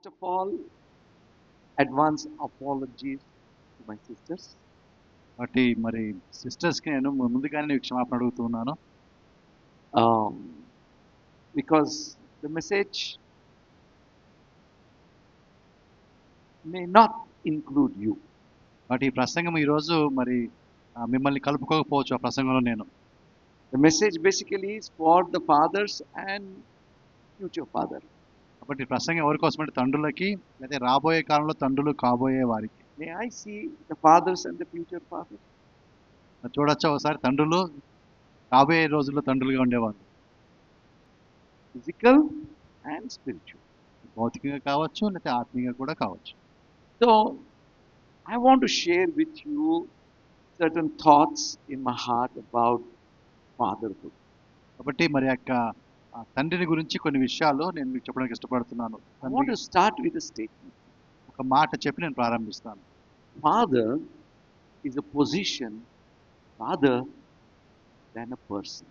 First of all, advance apologies to my sisters. కాబట్టి మరి సిస్టర్స్కి నేను ముందుగానే నేను క్షమాపణ అడుగుతున్నాను. Because the message may not include you. But ఈ ప్రసంగం ఈరోజు మరి మిమ్మల్ని కలుపుకోకపోవచ్చు. ఆ ప్రసంగంలో నేను The message basically is for the fathers and future father. కాబట్టి ఈ ప్రసంగం ఎవరి కోసం అంటే తండ్రులకి, లేదా రాబోయే కాలంలో తండ్రులు కాబోయే వారికి. May I see the fathers and the future fathers? చూడొచ్చా ఒకసారి తండ్రులు రాబోయే రోజుల్లో తండ్రులుగా ఉండేవాళ్ళు. Physical and spiritual. భౌతికంగా కావచ్చు, లేకపోతే ఆత్మీయంగా కూడా కావచ్చు. So, I want to share with you certain thoughts in my heart about fatherhood. కాబట్టి మరి యొక్క తండ్రిని గురించి కొన్ని విషయాలు నేను మీకు చెప్పడానికి ఇష్టపడుతున్నాను. I want to start with a statement. ఒక మాట చెప్పి నేను ప్రారంభిస్తాను. Father is a position rather than a person.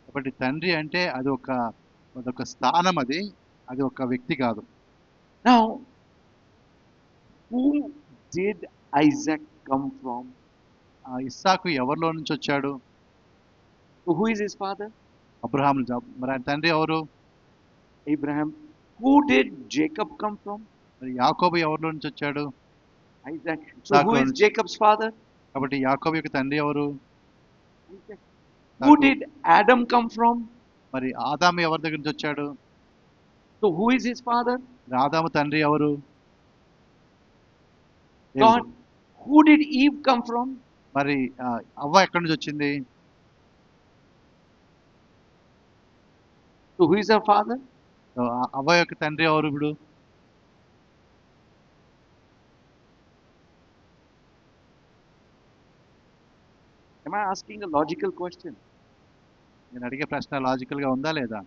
కాబట్టి తండ్రి అంటే అదొక స్థానం, అది ఒక వ్యక్తి కాదు. Now, who did Isaac come from? ఇస్సాకు ఎవరిలో నుంచి వచ్చాడు? So who is his father? Abraham. మరి ఆయన తండ్రి ఎవరు? Abraham. Who did Jacob come from? మరి యాకోబు ఎవరిలో నుంచి వచ్చాడు? Isaac. So who is Jacob's father? కాబట్టి యాకోబు యొక్క తండ్రి ఎవరు? Isaac. Who did Adam come from? మరి ఆదాము ఎవరి దగ్గర నుంచి వచ్చాడు? So who is his father? ఆదాము తండ్రి ఎవరు? God. Who did Eve come from? మరి అవ్వ ఎక్కడి నుంచి వచ్చింది? So who is her father? అవ్వ యొక్క తండ్రి ఎవరు ఇప్పుడు? Am I asking a logical question? నేను అడిగే ప్రశ్న లాజికల్ గా ఉందా లేదా?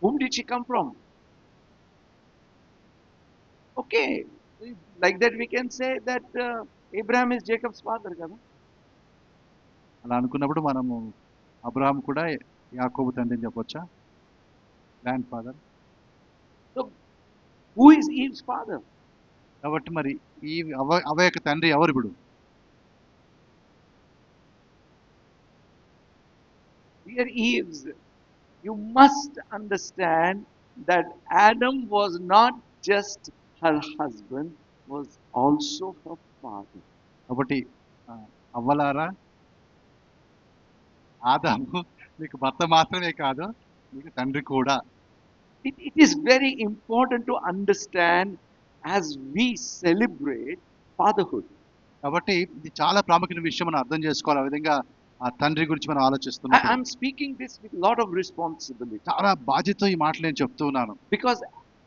Whom did she come from? Okay, like that we can say that Abraham is Jacob's father, kada? అలా అనుకున్నప్పుడు మనము అబ్రహాం కూడా యాకోబు తండ్రి అని చెప్పొచ్చా? Grand father. So who is Eve's father? కాబట్టి మరి ఈ అవ్వ యొక్క తండ్రి ఎవరు ఇప్పుడు? Dear Eves, you must understand that Adam was not just her husband, was also her father. కాబట్టి అవ్వలారా, ఆదాము మీకు భర్త మాత్రమే కాదు, మీకు తండ్రి కూడా. It is very important to understand as we celebrate fatherhood. కాబట్టి ఇది చాలా ప్రాముఖ్యమైన విషయం మనం అర్థం చేసుకోవాలి. ఆ విధంగా ఆ తండ్రి గురించి మనం ఆలోచిస్తున్నాం. I'm speaking this with a lot of responsibility. చాలా బాధ్యతతో ఈ మాటలు నేను చెప్తూ ఉన్నాను. Because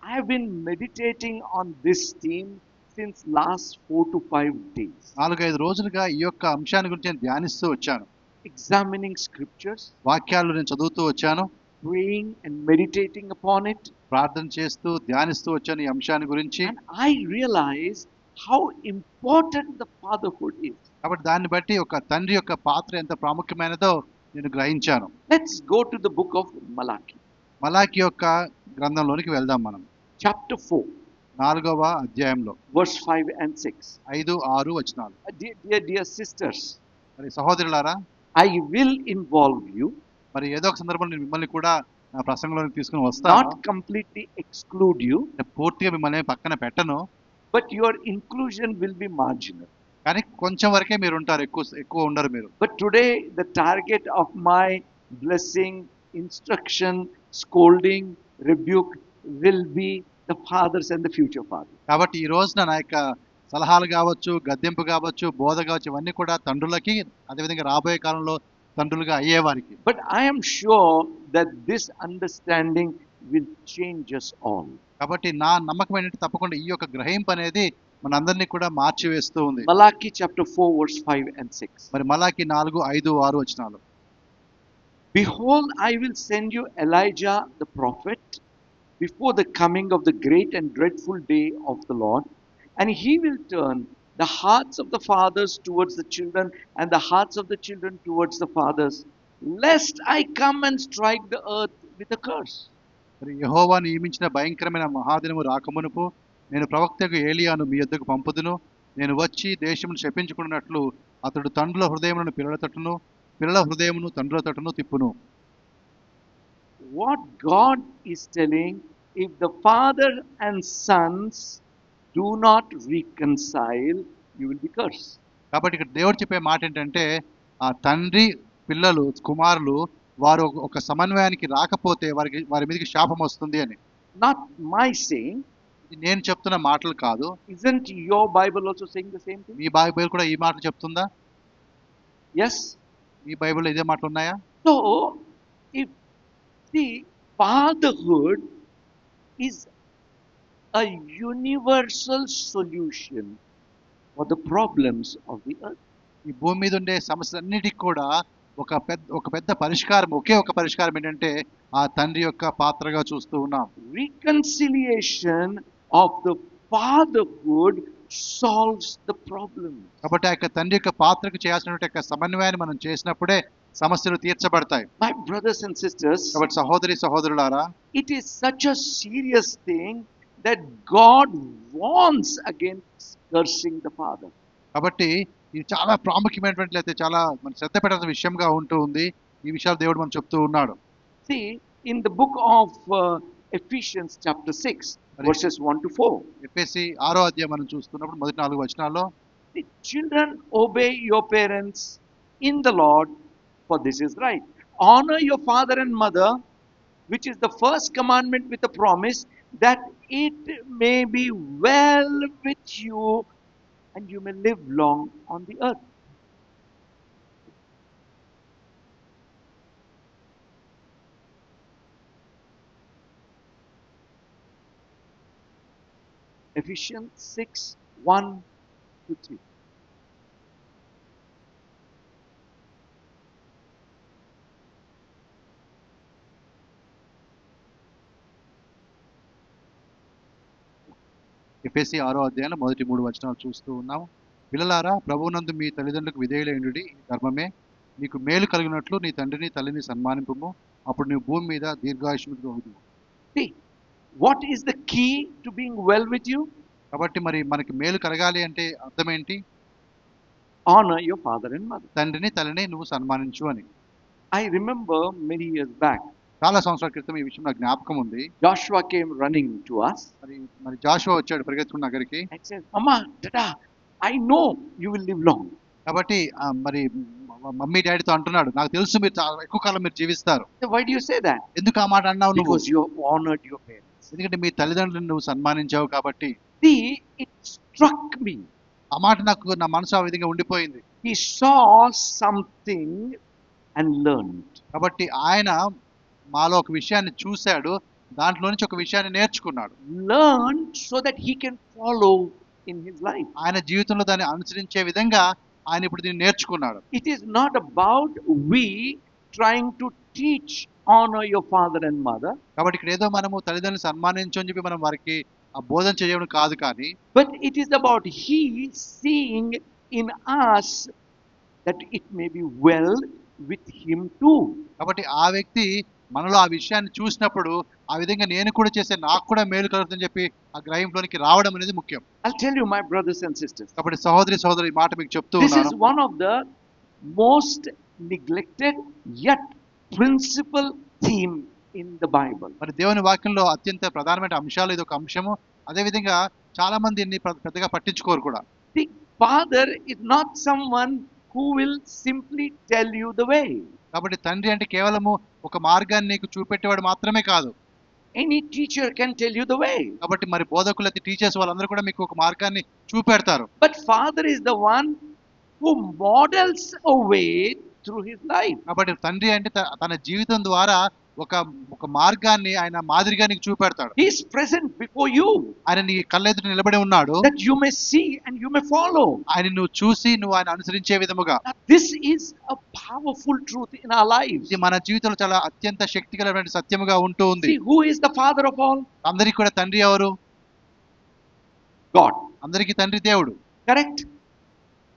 I have been meditating on this theme since last 4 to 5 days. 4-5 రోజులుగా ఈ యొక్క అంశాన్ని గురించి నేను ధ్యానిస్తూ వచ్చాను. Examining scriptures, వాక్యాలు నేను చదువుతూ వచ్చాను, praying and meditating upon it. ప్రార్థన చేస్తూ ధ్యానిస్తూ వచ్చాను ఈ అంశాన్ని గురించి. And I realize how important the fatherhood is. కాబట్టి దాన్ని బట్టి ఒక తండ్రి యొక్క పాత్ర ఎంత ప్రాముఖ్యమైనదో నేను గ్రహించాను. Let's go to the book of Malachi. మలాకి యొక్క గ్రంథంలోనికి వెళ్దాం మనం. Chapter 4. 4వ అధ్యాయంలో Verse 5 and 6. 5-6 వచనాలు. Dear sisters, మరి సహోదరులారా, I will involve you. మరి ఏదో ఒక సందర్భంలో నేను మిమ్మల్ని కూడా నా ప్రసంగంలోకి తీసుకుని వస్తాను. Not completely exclude you. పూర్తిగా మిమ్మల్ని పక్కన పెట్టను. But your inclusion will be marginal. కానీ కొంచెం వరకే మీరు ఉంటారు, ఎక్కువ ఉండరు మీరు. But today the target of my blessing, instruction, scolding, rebuke will be the fathers and the future fathers. కాబట్టి ఈ రోజున నా యొక్క సలహాలు కావచ్చు, గద్దెంపు కావచ్చు, బోధ కావచ్చు, ఇవన్నీ కూడా తండ్రులకి, అదేవిధంగా రాబోయే కాలంలో తండ్రులుగా అయ్యేవారికి. But I am sure that this understanding will change us all. కాబట్టి నా నమ్మకం ఏంటంటే తప్పకుండా ఈ యొక్క గ్రహింపు అనేది మనందరినీ కూడా మార్చివేస్తూ ఉంది. Malachi chapter 4 verse 5 and 6. మరి మలాకి 4, 5, 6 వచనాలు. Behold, I will send you Elijah the prophet before the coming of the great and dreadful day of the Lord, and he will turn the hearts of the fathers towards the children and the hearts of the children towards the fathers, lest I come and strike the earth with a curse. మరి యెహోవా నియమించిన భయంకరమైన మహాదినము రాకమునుపు నేను ప్రవక్తకు ఏలియాను మీ యొద్దకు పంపుదును. నేను వచ్చి దేశమును శపించుకున్నట్లు అతడు తండ్రుల హృదయములను పిల్లల తట్టును, పిల్లల హృదయమును తండ్రుల తట్టును తిప్పును. What God is telling, if the father and sons do not reconcile, you will be cursed. కాబట్టి ఇక్కడ దేవుడు చెప్పే మాట ఏంటంటే, ఆ తండ్రి పిల్లలు కుమారులు వారు ఒక సమన్వయానికి రాకపోతే వారి మీదకి శాపం వస్తుంది అని. Not my saying. ఇది నేను చెప్తున్న మాటలు కాదు. Isn't your Bible also saying the same thing? Me Bible కూడా ఈ మాటలు చెప్తుందా? Yes. మీ బైబిల్లో ఇదే మాటలు ఉన్నాయా? So, if the fatherhood is a universal solution for the problems of the earth. ఈ భూమి మీద ఉండే సమస్యలన్నిటికి కూడా ఒక పెద్ద పరిష్కారం, ఒకే ఒక పరిష్కారం ఏంటంటే ఆ తండ్రి యొక్క పాత్రగా చూస్తూ ఉన్నాం. Reconciliation of the fatherhood solves the problem. కాబట్టి ఆ యొక్క తండ్రి యొక్క పాత్రకు చేయాల్సినటువంటి సమన్వయాన్ని మనం చేసినప్పుడే సమస్యలు తీర్చబడతాయి. My brothers and sisters, కాబట్టి సహోదరులారా, it is such a serious thing that God warns against cursing the father. కాబట్టి ఇది చాలా ప్రాముఖ్యమైనటువంటి అయితే చాలా మన శ్రద్ధ పెట్టాల్సిన విషయంగా ఉంటూ ఉంది. ఈ విషయాలు దేవుడు మనం చెప్తూ ఉన్నాడు. See, in the book of Ephesians chapter 6 verses 1 to 4. ఎఫెసీ 6వ అధ్యాయం మనం చూస్తున్నప్పుడు మొదటి 4 వచనాల్లో, The children, obey your parents in the Lord, for this is right. Honor your father and mother, which is the first commandment with a promise, that it may be well with you and you may live long on the earth. Ephesians 6, 1 to 3. ఎఫెసీ 6వ అధ్యాయంలో మొదటి 3 వచనాలు చూస్తూ ఉన్నాం. పిల్లలారా, ప్రభువునందు మీ తల్లిదండ్రులకు విధేయులైండుడి, ఈ ధర్మమే. నీకు మేలు కలిగినట్లు నీ తండ్రిని తల్లిని సన్మానింపుము, అప్పుడు నీవు భూమి మీద దీర్ఘాయుష్మంతుడు అవుదువు. See, what is the key to being well with you? కాబట్టి మరి మనకి మేలు కలగాలి అంటే అర్థం ఏంటి? Honor your father and mother. తండ్రిని తల్లిని నువ్వు సన్మానించు అని. I remember many years back, చాలా సంవత్సరాల క్రితం ఈ విషయం నాకు జ్ఞాపకం ఉంది. Joshua came running to us మరి జాషువా వచ్చాడు పరిగెత్తుకున్న దగ్గరికి. and said, Mama, Dada, I know you will live long. కాబట్టి మరి మమ్మీ డాడీతో అంటున్నాడు, నాకు తెలుసు మీరు చాలా ఎక్కువ కాలం మీరు జీవిస్తారు. So why do you say that? ఎందుకు ఆ మాట అన్నావు నువ్వు? Because you honored your parents. ఎందుకంటే మీ తల్లిదండ్రులను నువ్వు సన్మానించావు కాబట్టి. See, it struck me. ఆ మాట నాకు నా మనసు ఆ విధంగా ఉండిపోయింది. He saw something and learned. కాబట్టి ఆయన మాలో ఒక విషయాన్ని చూశాడు, దాంట్లో నుంచి ఒక విషయాన్ని నేర్చుకున్నాడు. Learned so that he can follow in his life. ఆయన జీవితంలో దాన్ని అనుసరించే విధంగా ఆయన ఇప్పుడు దీన్ని నేర్చుకున్నాడు. It is not about we trying to teach honor your father and mother. కాబట్టి ఇక్కడ ఏదో మనము తల్లిదండ్రులను సన్మానించు అని చెప్పి మనం వారికి ఆ బోధన చేయడం కాదు, కానీ But it is about he seeing in us that it may be well with him too. కాబట్టి ఆ వ్యక్తి మనలో ఆ విషయాన్ని చూసినప్పుడు ఆ విధంగా నేను కూడా చేస్తే నాకు కూడా మేలు కలుగుతుందని చెప్పి ఆ గ్రహింపులోనికి రావడం అనేది ముఖ్యం. I'll tell you, my brothers and sisters, కాబట్టి సహోదరి ఈ మాట మీకు చెప్తూ this ఉన్నాను. is one of the most neglected yet principal theme in the Bible. మరి దేవుని వాక్యంలో అత్యంత ప్రధానమైన అంశాలు ఇది ఒక అంశము. అదే విధంగా చాలా మంది దీన్ని పెద్దగా పట్టించుకోరు కూడా. The father is not someone who will simply tell you the way. కాబట్టి తండ్రి అంటే కేవలము ఒక మార్గాన్ని నీకు చూపెట్టేవాడు మాత్రమే కాదు. Any teacher can tell you the way. కాబట్టి మరి బోధకులు అయితే టీచర్స్ వాళ్ళందరూ కూడా మీకు ఒక మార్గాన్ని చూపెడతారు. But father is the one who models a way through his life. కాబట్టి తండ్రి అంటే తన జీవితం ద్వారా ఒక మార్గాన్ని ఆయన మాదిరిగా నీకు చూపెడతాడు. He is present before you. ఆయన నీ కళ్ళెదుట నిలబడి ఉన్నాడు. That you may see and you may follow. ఆయన నువ్వు చూసి నువ్వు ఆయన అనుసరించే విధముగా. This is a powerful truth in our lives. ఇది మన జీవితంలో చాలా అత్యంత శక్తిగలమైన సత్యముగా ఉంటూ ఉంది. See, who is the father of all? అందరికి కూడా తండ్రి ఎవరు? God. అందరికి తండ్రి దేవుడు. Correct?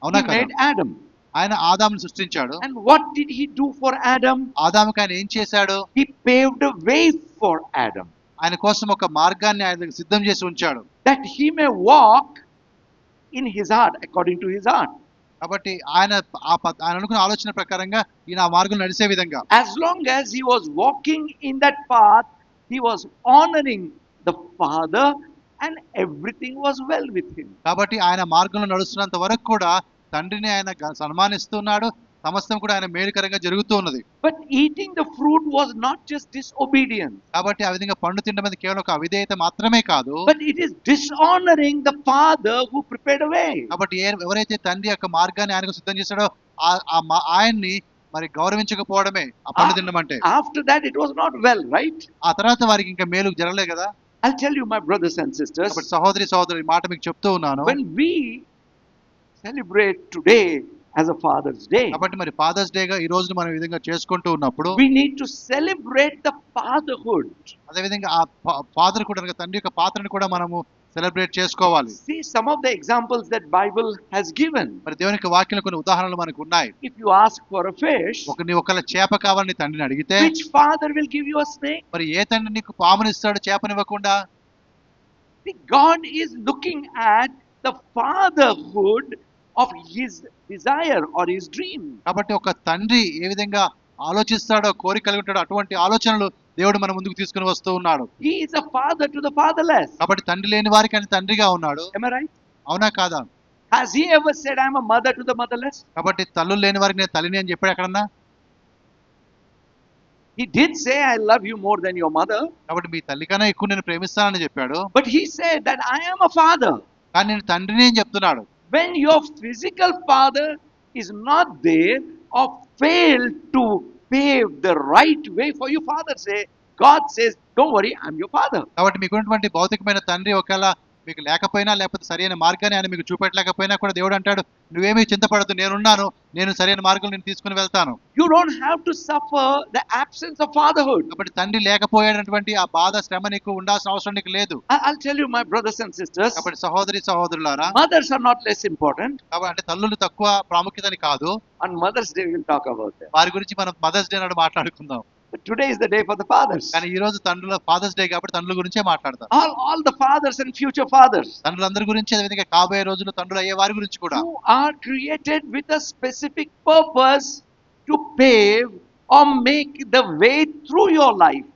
అవునా He కదా? made Adam. ఆయన ఆదామును సృష్టించాడు. And what did he do for Adam? ఆదాముకి ఆయన ఏం చేశాడు? He paved a way for Adam, ఆయన కోసం ఒక మార్గాన్ని ఆయన సిద్ధం చేసి ఉంచాడు. that he may walk in his heart, according to his heart. కాబట్టి ఆయన ఆయన అనుకున్న ఆలోచన ప్రకారంగా ఈయన ఆ మార్గం నడిచే విధంగా, As long as he was walking in that path, he was honoring the Father and everything was well with him. కాబట్టి ఆయన మార్గంలో నడుస్తున్నంత వరకు కూడా తండ్రిని ఆయన సన్మానిస్తున్నాడు. సమస్తం కూడా ఆయన మేలుకరంగా జరుగుతూ ఉన్నది. But eating the fruit was not just disobedience, కాబట్టి ఆ విధంగా పండు తినడం అనేది కేవలం ఒక అవిధేయత మాత్రమే కాదు, but it is dishonoring the Father who prepared a way. కాబట్టి ఎవరైతే తండ్రి యొక్క మార్గాన్ని ఆయనకు సిద్ధం చేశాడో ఆయన్ని మరి గౌరవించకపోవడమే ఆ పండు తినడం అంటే. After that it was not well, right? ఆ తర్వాత వారికి ఇంకా మేలు జరగలే కదా. I'll tell you, my brothers and sisters, కాబట్టి సహోదరి సహోదరు, ఈ మాట మీకు చెప్తూ ఉన్నాను. when we celebrate today as a Father's Day, కాబట్టి మరి ఫాదర్స్ డేగా ఈ రోజును మనం ఈ విధంగా చేసుకుంటూ ఉన్నప్పుడు we need to celebrate the fatherhood. అదే విధంగా ఆ ఫాదర్ కూడా అనగా తండ్రి యొక్క పాత్రను కూడా మనము సెలబ్రేట్ చేసుకోవాలి. See some of the examples that Bible has given. మరి దేవుని యొక్క వాక్యంలో కొన్ని ఉదాహరణలు మనకు ఉన్నాయి. If you ask for a fish, ఒకవేళ చేప కావాలని తండ్రిని అడిగితే, which father will give you a snake? మరి ఏ తండ్రి నీకు పామునిస్తాడు చేపనివ్వకుండా? See, God is looking at the fatherhood of his desire or his dream. కాబట్టి ఒక తండ్రి ఏ విధంగా ఆలోచిస్తాడో, కోరిక కలిగి ఉంటాడో, అటువంటి ఆలోచనలు దేవుడు మన ముందుకు తీసుకుని వస్తూ ఉన్నాడు. He is a father to the fatherless. కాబట్టి తండ్రి లేని వారికి ఆయన తండ్రిగా ఉన్నాడు. Am I right? అవునా కాదా? Has he ever said, I am a mother to the motherless? కాబట్టి తల్లులు లేని వారికి నేను తల్లిని అని చెప్పాడు ఎక్కడన్నా? He did say, I love you more than your mother. కాబట్టి మీ తల్లి కన్నా ఎక్కువ నేను ప్రేమిస్తానని చెప్పాడు. But he said that I am a father. కానీ నేను తండ్రిని అని చెప్తున్నాడు. When your physical father is not there or failed to pave the right way for you, father say, God says, don't worry, I'm your father. కాబట్టి మీకున్నటువంటి భౌతికమైన తండ్రి ఒకవేళ మీకు లేకపోయినా, లేకపోతే సరైన మార్గాన్ని ఆయన మీకు చూపెట్టలేకపోయినా కూడా దేవుడు అంటాడు, నువ్వేమీ చింతపడద్దు, నేనున్నాను, నేను సరైన మార్గం నేను తీసుకుని వెళ్తాను. You don't have to suffer the absence of fatherhood. కాబట్టి తండ్రి లేకపోయేటటువంటి ఆ బాధ, శ్రమ నీకు ఉండాల్సిన అవసరం నీకు లేదు. I'll tell you, my brothers and sisters, కాబట్టి సహోదరి సహోదరులారా, mothers are not less important. కాబట్టి అంటే తల్లులు తక్కువ ప్రాముఖ్యతని కాదు. On Mother's Day we'll talk about that. వారి గురించి మనం మదర్స్ డే నాడు మాట్లాడుకుందాం. But today is the day for the fathers. కానీ ఈ రోజు తండ్రుల ఫాదర్స్ డే కాబట్టి తండ్రుల గురించే మాట్లాడతాం. All the fathers and future fathers తండ్రులందరి గురించి, అదే విధంగా కాబోయే రోజుల్లో తండ్రులు అయ్యే వారి గురించి కూడా, who are created with a specific purpose to pave or make the way through your life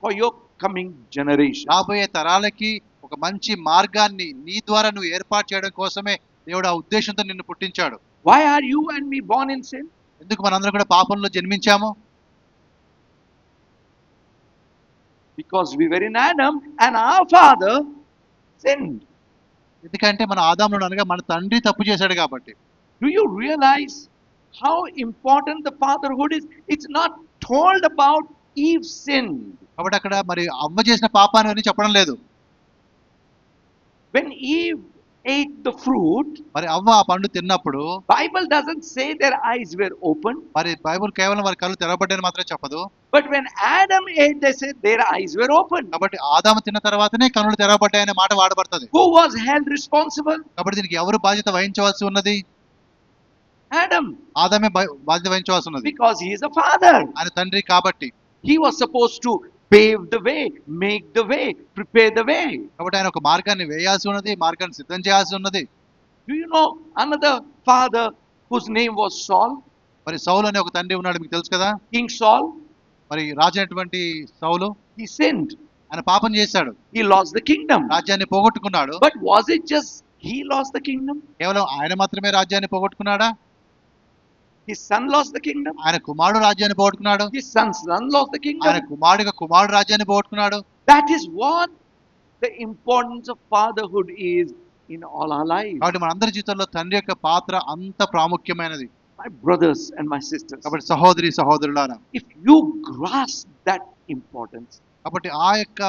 for your coming generation. రాబోయే తరాలకి ఒక మంచి మార్గాన్ని నీ ద్వారా నువ్వు ఏర్పాటు చేయడం కోసమే దేవుడు ఆ ఉద్దేశంతో నిన్ను పుట్టించాడు. Why are you and me born in sin? ఎందుకు మనందరం కూడా పాపంలో జన్మించాము? Because we were in Adam and our father sinned. ఎందుకంటే మన ఆదామును అనగా మన తండ్రి తప్పు చేశాడు కాబట్టి. Do you realize how important the fatherhood is? It's not told about Eve's sin. కాబట్టి అక్కడ మరి అవ్వ చేసిన పాపాన్ని అని చెప్పడం లేదు. When Eve ate the fruit, మరి అవ్వ ఆ పండు తిన్నప్పుడు Bible doesn't say their eyes were open. మరి బైబిల్ కేవలం వారి కళ్ళు తెరవబడ్డాయని మాత్రమే చెప్పదు. But when Adam ate, they said their eyes were open. కాబట్టి ఆదాము తిన్న తర్వాతనే కన్నులు తెరవబడ్డాయనే మాట వాడబడుతుంది. Who was held responsible? కాబట్టి దీనికి ఎవరు బాధ్యత వహించవలసి ఉన్నది? Adam. ఆదామే బాధ్యత వహించవలసి ఉన్నది. Because he is a father. ఆయన తండ్రి కాబట్టి. He was supposed to pave the way, make the way, prepare the way. కాబట్టి ఆయన ఒక మార్గాన్ని వేయాల్సి ఉన్నది, మార్గాన్ని సిద్ధం చేయాల్సి ఉన్నది. Do you know another father whose name was Saul? మరి సౌలు అనే ఒక తండ్రి ఉన్నాడు, మీకు తెలుసు కదా. King Saul. మరి రాజు అయినటువంటి సౌలు He sinned. ఆయన పాపం చేశాడు. He lost the kingdom. రాజ్యాన్ని పోగొట్టుకున్నాడు. But was it just he lost the kingdom? కేవలం ఆయన మాత్రమే రాజ్యాన్ని పోగొట్టుకున్నాడా? His son lost the kingdom. ఆయన కుమారుడు రాజ్యాన్ని పోగొట్టుకున్నాడు. His son's son lost the kingdom. ఆయన కుమారుడు రాజ్యాన్ని పోగొట్టుకున్నాడు. That is what the importance of fatherhood is in all our lives. కాబట్టి మనందరి జీవితంలో తండ్రి యొక్క పాత్ర అంత ప్రాముఖ్యమైనది. My brothers and my sisters, కాబట్టి సహోదరి సహోదరులారా, if you grasp that importance, కాబట్టి ఆ యొక్క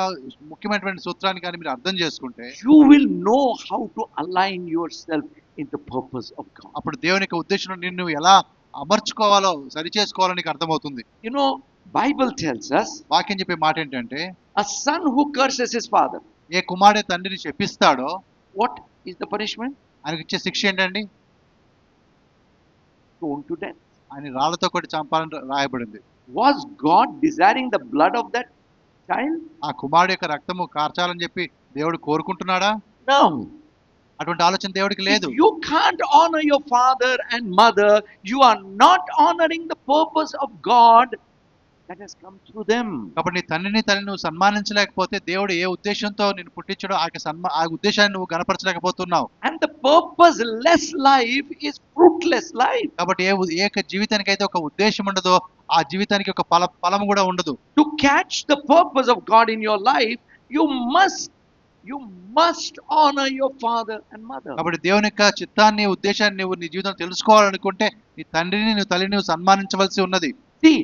ముఖ్యమైనటువంటి సూత్రాన్ని కానీ మీరు అర్థం చేసుకుంటే, you will know how to align yourself in the purpose of God. అప్పుడు దేవుని యొక్క ఉద్దేశంలో నిన్ను ఎలా అమర్చుకోవాలో, సరి చేసుకోవాలో నీకు అర్థమవుతుంది. You know, Bible tells us వాక్యం చెప్పే మాట ఏంటంటే, a son who curses his father, ఏ కుమారుడు తండ్రిని శపిస్తాడో what is the punishment? ఆయనకి ఇచ్చే శిక్ష ఏంటండి? stoned to death. ఆయన రాళ్లతో కొట్టి చంపాలని రాయబడింది. Was God desiring the blood of that child? ఆ కుమారుడు యొక్క రక్తము కార్చాలని చెప్పి దేవుడు కోరుకుంటున్నాడా? No. అటువంటి ఆలోచన దేవుడికి లేదు. If you can't honor your father and mother, you are not honoring the purpose of God that has come through them. కాబట్టి నీ తండ్రిని తల్లిని నువ్వు సన్మానించలేకపోతే దేవుడు ఏ ఉద్దేశంతో నిన్ను పుట్టించాడో ఆ ఉద్దేశాన్ని నువ్వు గణపరచలేకపోతున్నావు. And the purposeless life is fruitless life. కాబట్టి ఏ జీవితానికైతే ఒక ఉద్దేశం ఉండదో ఆ జీవితానికి ఒక ఫలం కూడా ఉండదు. To catch the purpose of God in your life, you must honor your father and mother. కాబట్టి దేవుని యొక్క చిత్తాన్ని ఉద్దేశాన్ని నువ్వు నీ జీవితంలో తెలుసుకోవాలనుకుంటే నీ తండ్రిని నీ తల్లిని నువ్వు సన్మానించవలసి ఉన్నది. See,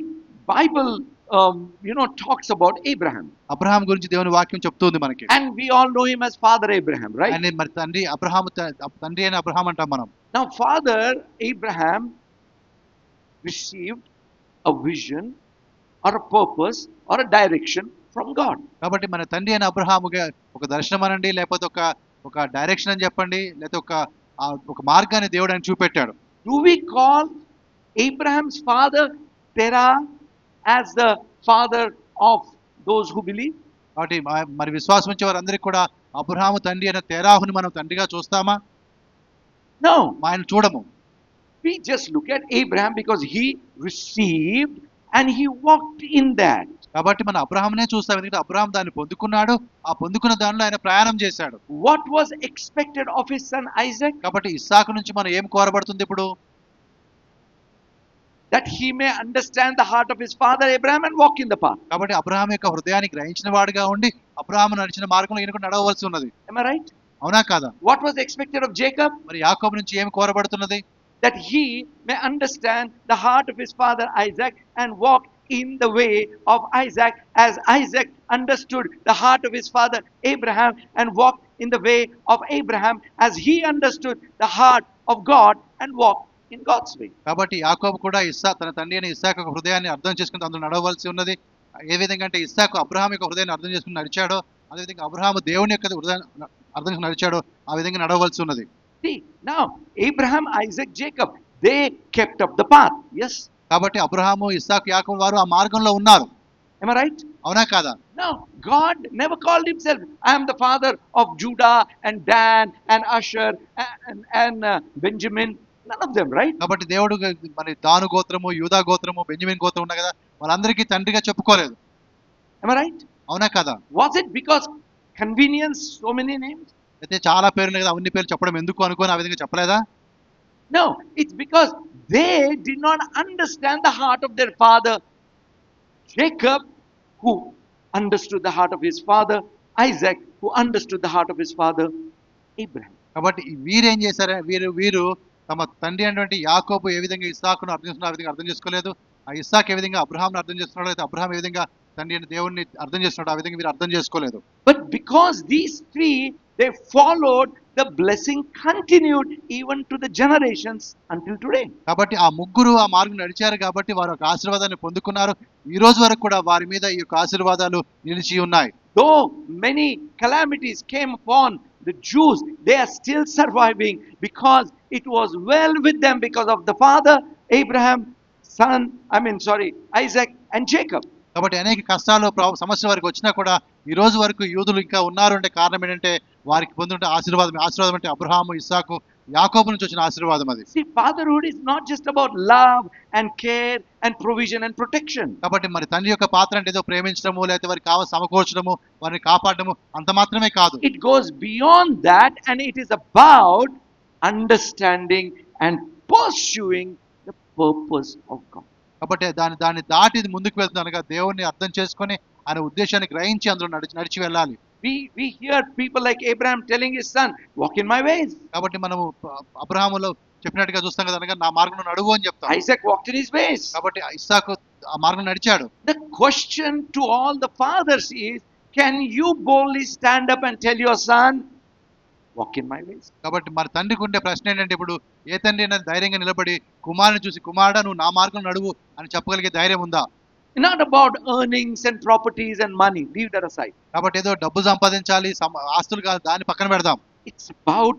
Bible talks about Abraham. Abraham గురించి దేవుని వాక్యం చెప్తుంది మనకి. And we all know him as Father Abraham, right? ఆయన మరి తండ్రి అయిన అబ్రహాం అంటాం మనం. Now Father Abraham received a vision or a purpose or a direction from God. కాబట్టి మన తండ్రి అయిన అబ్రహాముగా ఒక దర్శనం అనండి, లేకపోతే ఒక డైరెక్షన్ అని చెప్పండి, లేకపోతే ఒక మార్గాన్ని దేవుడు ఆయన చూపెట్టాడు. Do we call Abraham's father Terah as the father of those who believe? కాబట్టి మరి విశ్వాసం ఉంచే వారందరికీ కూడా అబ్రహాము తండ్రి అయిన తెరాహుని మనం తండ్రిగా చూస్తామా? No. ఆయన చూడము. We just look at Abraham because he received and he walked in that. కాబట్టి మన అబ్రహామునే చూస్తాం, ఎందుకంటే అబ్రహాం దాన్ని పొందుకున్నాడు, ఆ పొందుకున్న దానిలో ఆయన ప్రయాణం చేశాడు. What was expected of his son Isaac? కాబట్టి ఇస్సాకు నుంచి మనం ఏం కోరబడుతుంది ఇప్పుడు? That he may understand the heart of his father Abraham and walk in the path. కాబట్టి అబ్రహాం యొక్క హృదయాన్ని గ్రహించిన వాడుగా ఉండి అబ్రహాము నడిచిన మార్గంలో ఈయన కూడా నడవవలసి ఉన్నది. Am I right? అవునా కాదా? What was expected of Jacob? మరి యాకోబు నుంచి ఏం కోరబడుతున్నది? That he may understand the heart of his father Isaac and walk in the way of Isaac as Isaac understood the heart of his father Abraham and walked in the way of Abraham as he understood the heart of God and walked in God's way. కాబట్టి యాకోబు కూడా తన తండ్రి అయిన ఇస్సాకు యొక్క హృదయాన్ని అర్థం చేసుకుని అందులో నడవవలసి ఉన్నది. ఏ విధంగా అంటే ఇస్సాకు అబ్రహాం యొక్క హృదయాన్ని అర్థం చేసుకుని నడిచాడో, అదేవిధంగా అబ్రహాము దేవుని యొక్క హృదయాన్ని అర్థం చేసుకుని నడిచాడో ఆ విధంగా నడవవలసి ఉన్నది. See, now Abraham, Isaac, Jacob, they kept up the path. Yes. కాబట్టి అబ్రహాము, ఇస్సాకు, యాకోబు వారు ఆ మార్గంలో ఉన్నారు. Am I right? అవునా కాదా? No, God never called himself, I am the father of Judah and Dan and Asher and Benjamin. None of them, right? కాబట్టి దేవుడు మరి దాను గోత్రము, యూదా గోత్రము, బెంజమిన్ గోత్రం ఉన్నాయి కదా, వాళ్ళందరికీ తండ్రిగా చెప్పుకోలేదు. Am I right? అవునా కదా? Was it because convenience, so many names? అయితే చాలా పేర్లు కదా, అన్ని పేర్లు చెప్పడం ఎందుకు అనుకోని ఆ విధంగా చెప్పలేదా? No, it's because they did not understand the heart of their father Jacob, who understood the heart of his father Isaac, who understood the heart of his father Abraham. కాబట్టి వీరేం చేశారు? వీరు తమ తండ్రి అయినటువంటి యాకోబు ఏ విధంగా ఇస్సాకును అర్థం చేసుకున్నారో ఆ విధంగా అర్థం చేసుకోలేదు. ఆ ఇస్సాకు ఏ విధంగా అబ్రహాంను అర్థం చేసుకున్నాడో, అయితే అబ్రహాం ఏ విధంగా తండ్రి అయిన దేవుణ్ణి అర్థం చేసుకున్నాడో ఆ విధంగా వీరు అర్థం చేసుకోలేదు. But because these three, they followed, the blessing continued even to the generations until today. కాబట్టి ఆ ముగ్గురు ఆ మార్గం నడిచారు కాబట్టి వారు ఒక ఆశీర్వాదాన్ని పొందుకున్నారు. ఈ రోజు వరకు కూడా వారి మీద ఈ యొక్క ఆశీర్వాదాలు నిలిచి ఉన్నాయి. Though many calamities came upon the Jews, they are still surviving because it was well with them because of the father Abraham, Isaac and Jacob. కాబట్టి అనేక కష్టాలు సమస్యల వారికి వచ్చినా కూడా ఈ రోజు వరకు యూదులు ఇంకా ఉన్నారు అంటే కారణం ఏంటంటే వారికి పొందుంటే ఆశీర్వాదం అంటే అబ్రహాము, ఇస్సాకు, యాకోబు నుంచి వచ్చిన ఆశీర్వాదం అది. See, fatherhood is not just about love and care and provision and protection. కాబట్టి మరి తండ్రి యొక్క పాత్ర అంటే ఏదో ప్రేమించడము, లేకపోతే వారికి కావాల్సిన సమకూర్చడము, వారిని కాపాడడము అంత మాత్రమే కాదు. It goes beyond that and it is about understanding and pursuing the purpose of God. కాబట్టి దాన్ని దాటి ముందుకు వెళ్తుంది అనగా దేవుణ్ణి అర్థం చేసుకొని ఆయన ఉద్దేశాన్ని గ్రహించి అందులో నడిచి వెళ్ళాలి. We hear people like Abraham telling his son, walk in my ways. కాబట్టి మనము అబ్రహాములో చెప్పినట్టుగా చూస్తాం కదా, అనగా నా మార్గంలో నడువు అని చెప్తాం. Isaac walked in his ways. కాబట్టి ఇస్సాకు ఆ మార్గంలో నడిచాడు. The question to all the fathers is, can you boldly stand up and tell your son, walk in my ways? కాబట్టి మరి తండ్రికి ఉండే ప్రశ్న ఏంటంటే, ఇప్పుడు ఏ తండ్రి అయినా ధైర్యంగా నిలబడి కుమారుని చూసి, కుమారుడా నువ్వు నా మార్గంలో నడువు అని చెప్పగలిగే ధైర్యం ఉందా? Not about earnings and properties and money. Leave that aside. కాబట్టి ఏదో డబ్బు సంపాదించాలి, ఆస్తులు కాదు, దాన్ని పక్కన పెడదాం. It's about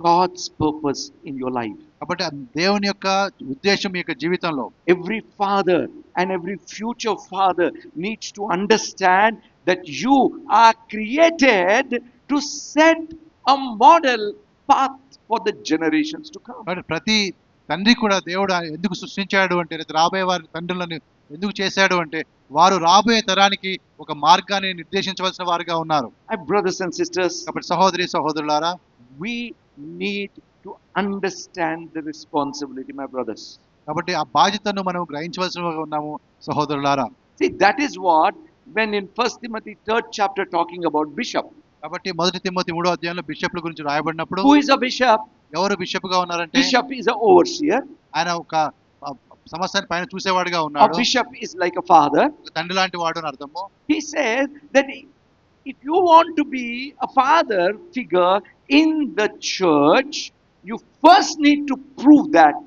God's purpose in your life. కాబట్టి ఆ దేవుని యొక్క ఉద్దేశం మీ యొక్క జీవితంలో Every father and every future father needs to understand that you are created to set a model path for the generations to come. కాబట్టి ప్రతి తండ్రి కూడా దేవుడు ఎందుకు సృష్టించాడు అంటే, లేదా రాబోయే వారి తండ్రులను ఎందుకు చేశాడు అంటే, వారు రాబోయే తరానికి ఒక మార్గాన్ని నిర్దేశించవలసిన వారుగా ఉన్నారు. My brothers and sisters, కాబట్టి సహోదరి సహోదరులారా, we need to understand the responsibility, my brothers. కాబట్టి ఆ బాధ్యతను మనం గ్రహించవలసిన ఉన్నాము సహోదరులారా. See, that is what when in 1 Timothy 3rd chapter talking about bishop. కాబట్టి 1 తిమోతి 3వ అధ్యాయంలో బిషప్ల గురించి రాయబడినప్పుడు Who is a bishop? ఎవరు బిషప్ గా ఉన్నారంటే, Bishop is an overseer. ఆయన ఒక సమస్యను పైన చూసేవాడుగా A ఉన్నాడు. bishop is like a father. ఒక తండ్రి లాంటి వాడు అని అర్థము. He says that if you want to be a father figure in the church, you first need to prove that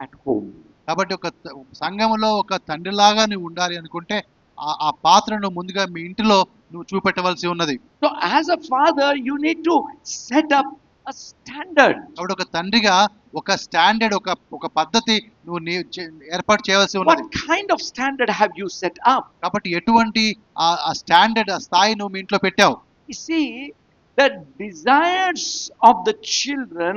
at home. కాబట్టి ఒక సంఘంలో ఒక తండ్రిలాగా నువ్వు ఉండాలి అనుకుంటే ఆ పాత్రను ముందుగా మీ ఇంటిలో నువ్వు చూపెట్టవలసి ఉన్నది. So as a father, you need to set up a standard. కాబట్టి ఒక తండ్రిగా ఒక స్టాండర్డ్, ఒక పద్ధతి నువ్వు ఏర్పాటు చేయవలసి ఉన్నది. What kind of standard have you set up? కాబట్టి ఎటువంటి ఆ స్టాండర్డ్, ఆ స్థాయి నువ్వు మీ ఇంట్లో పెట్టావు. You see, the desires of the children,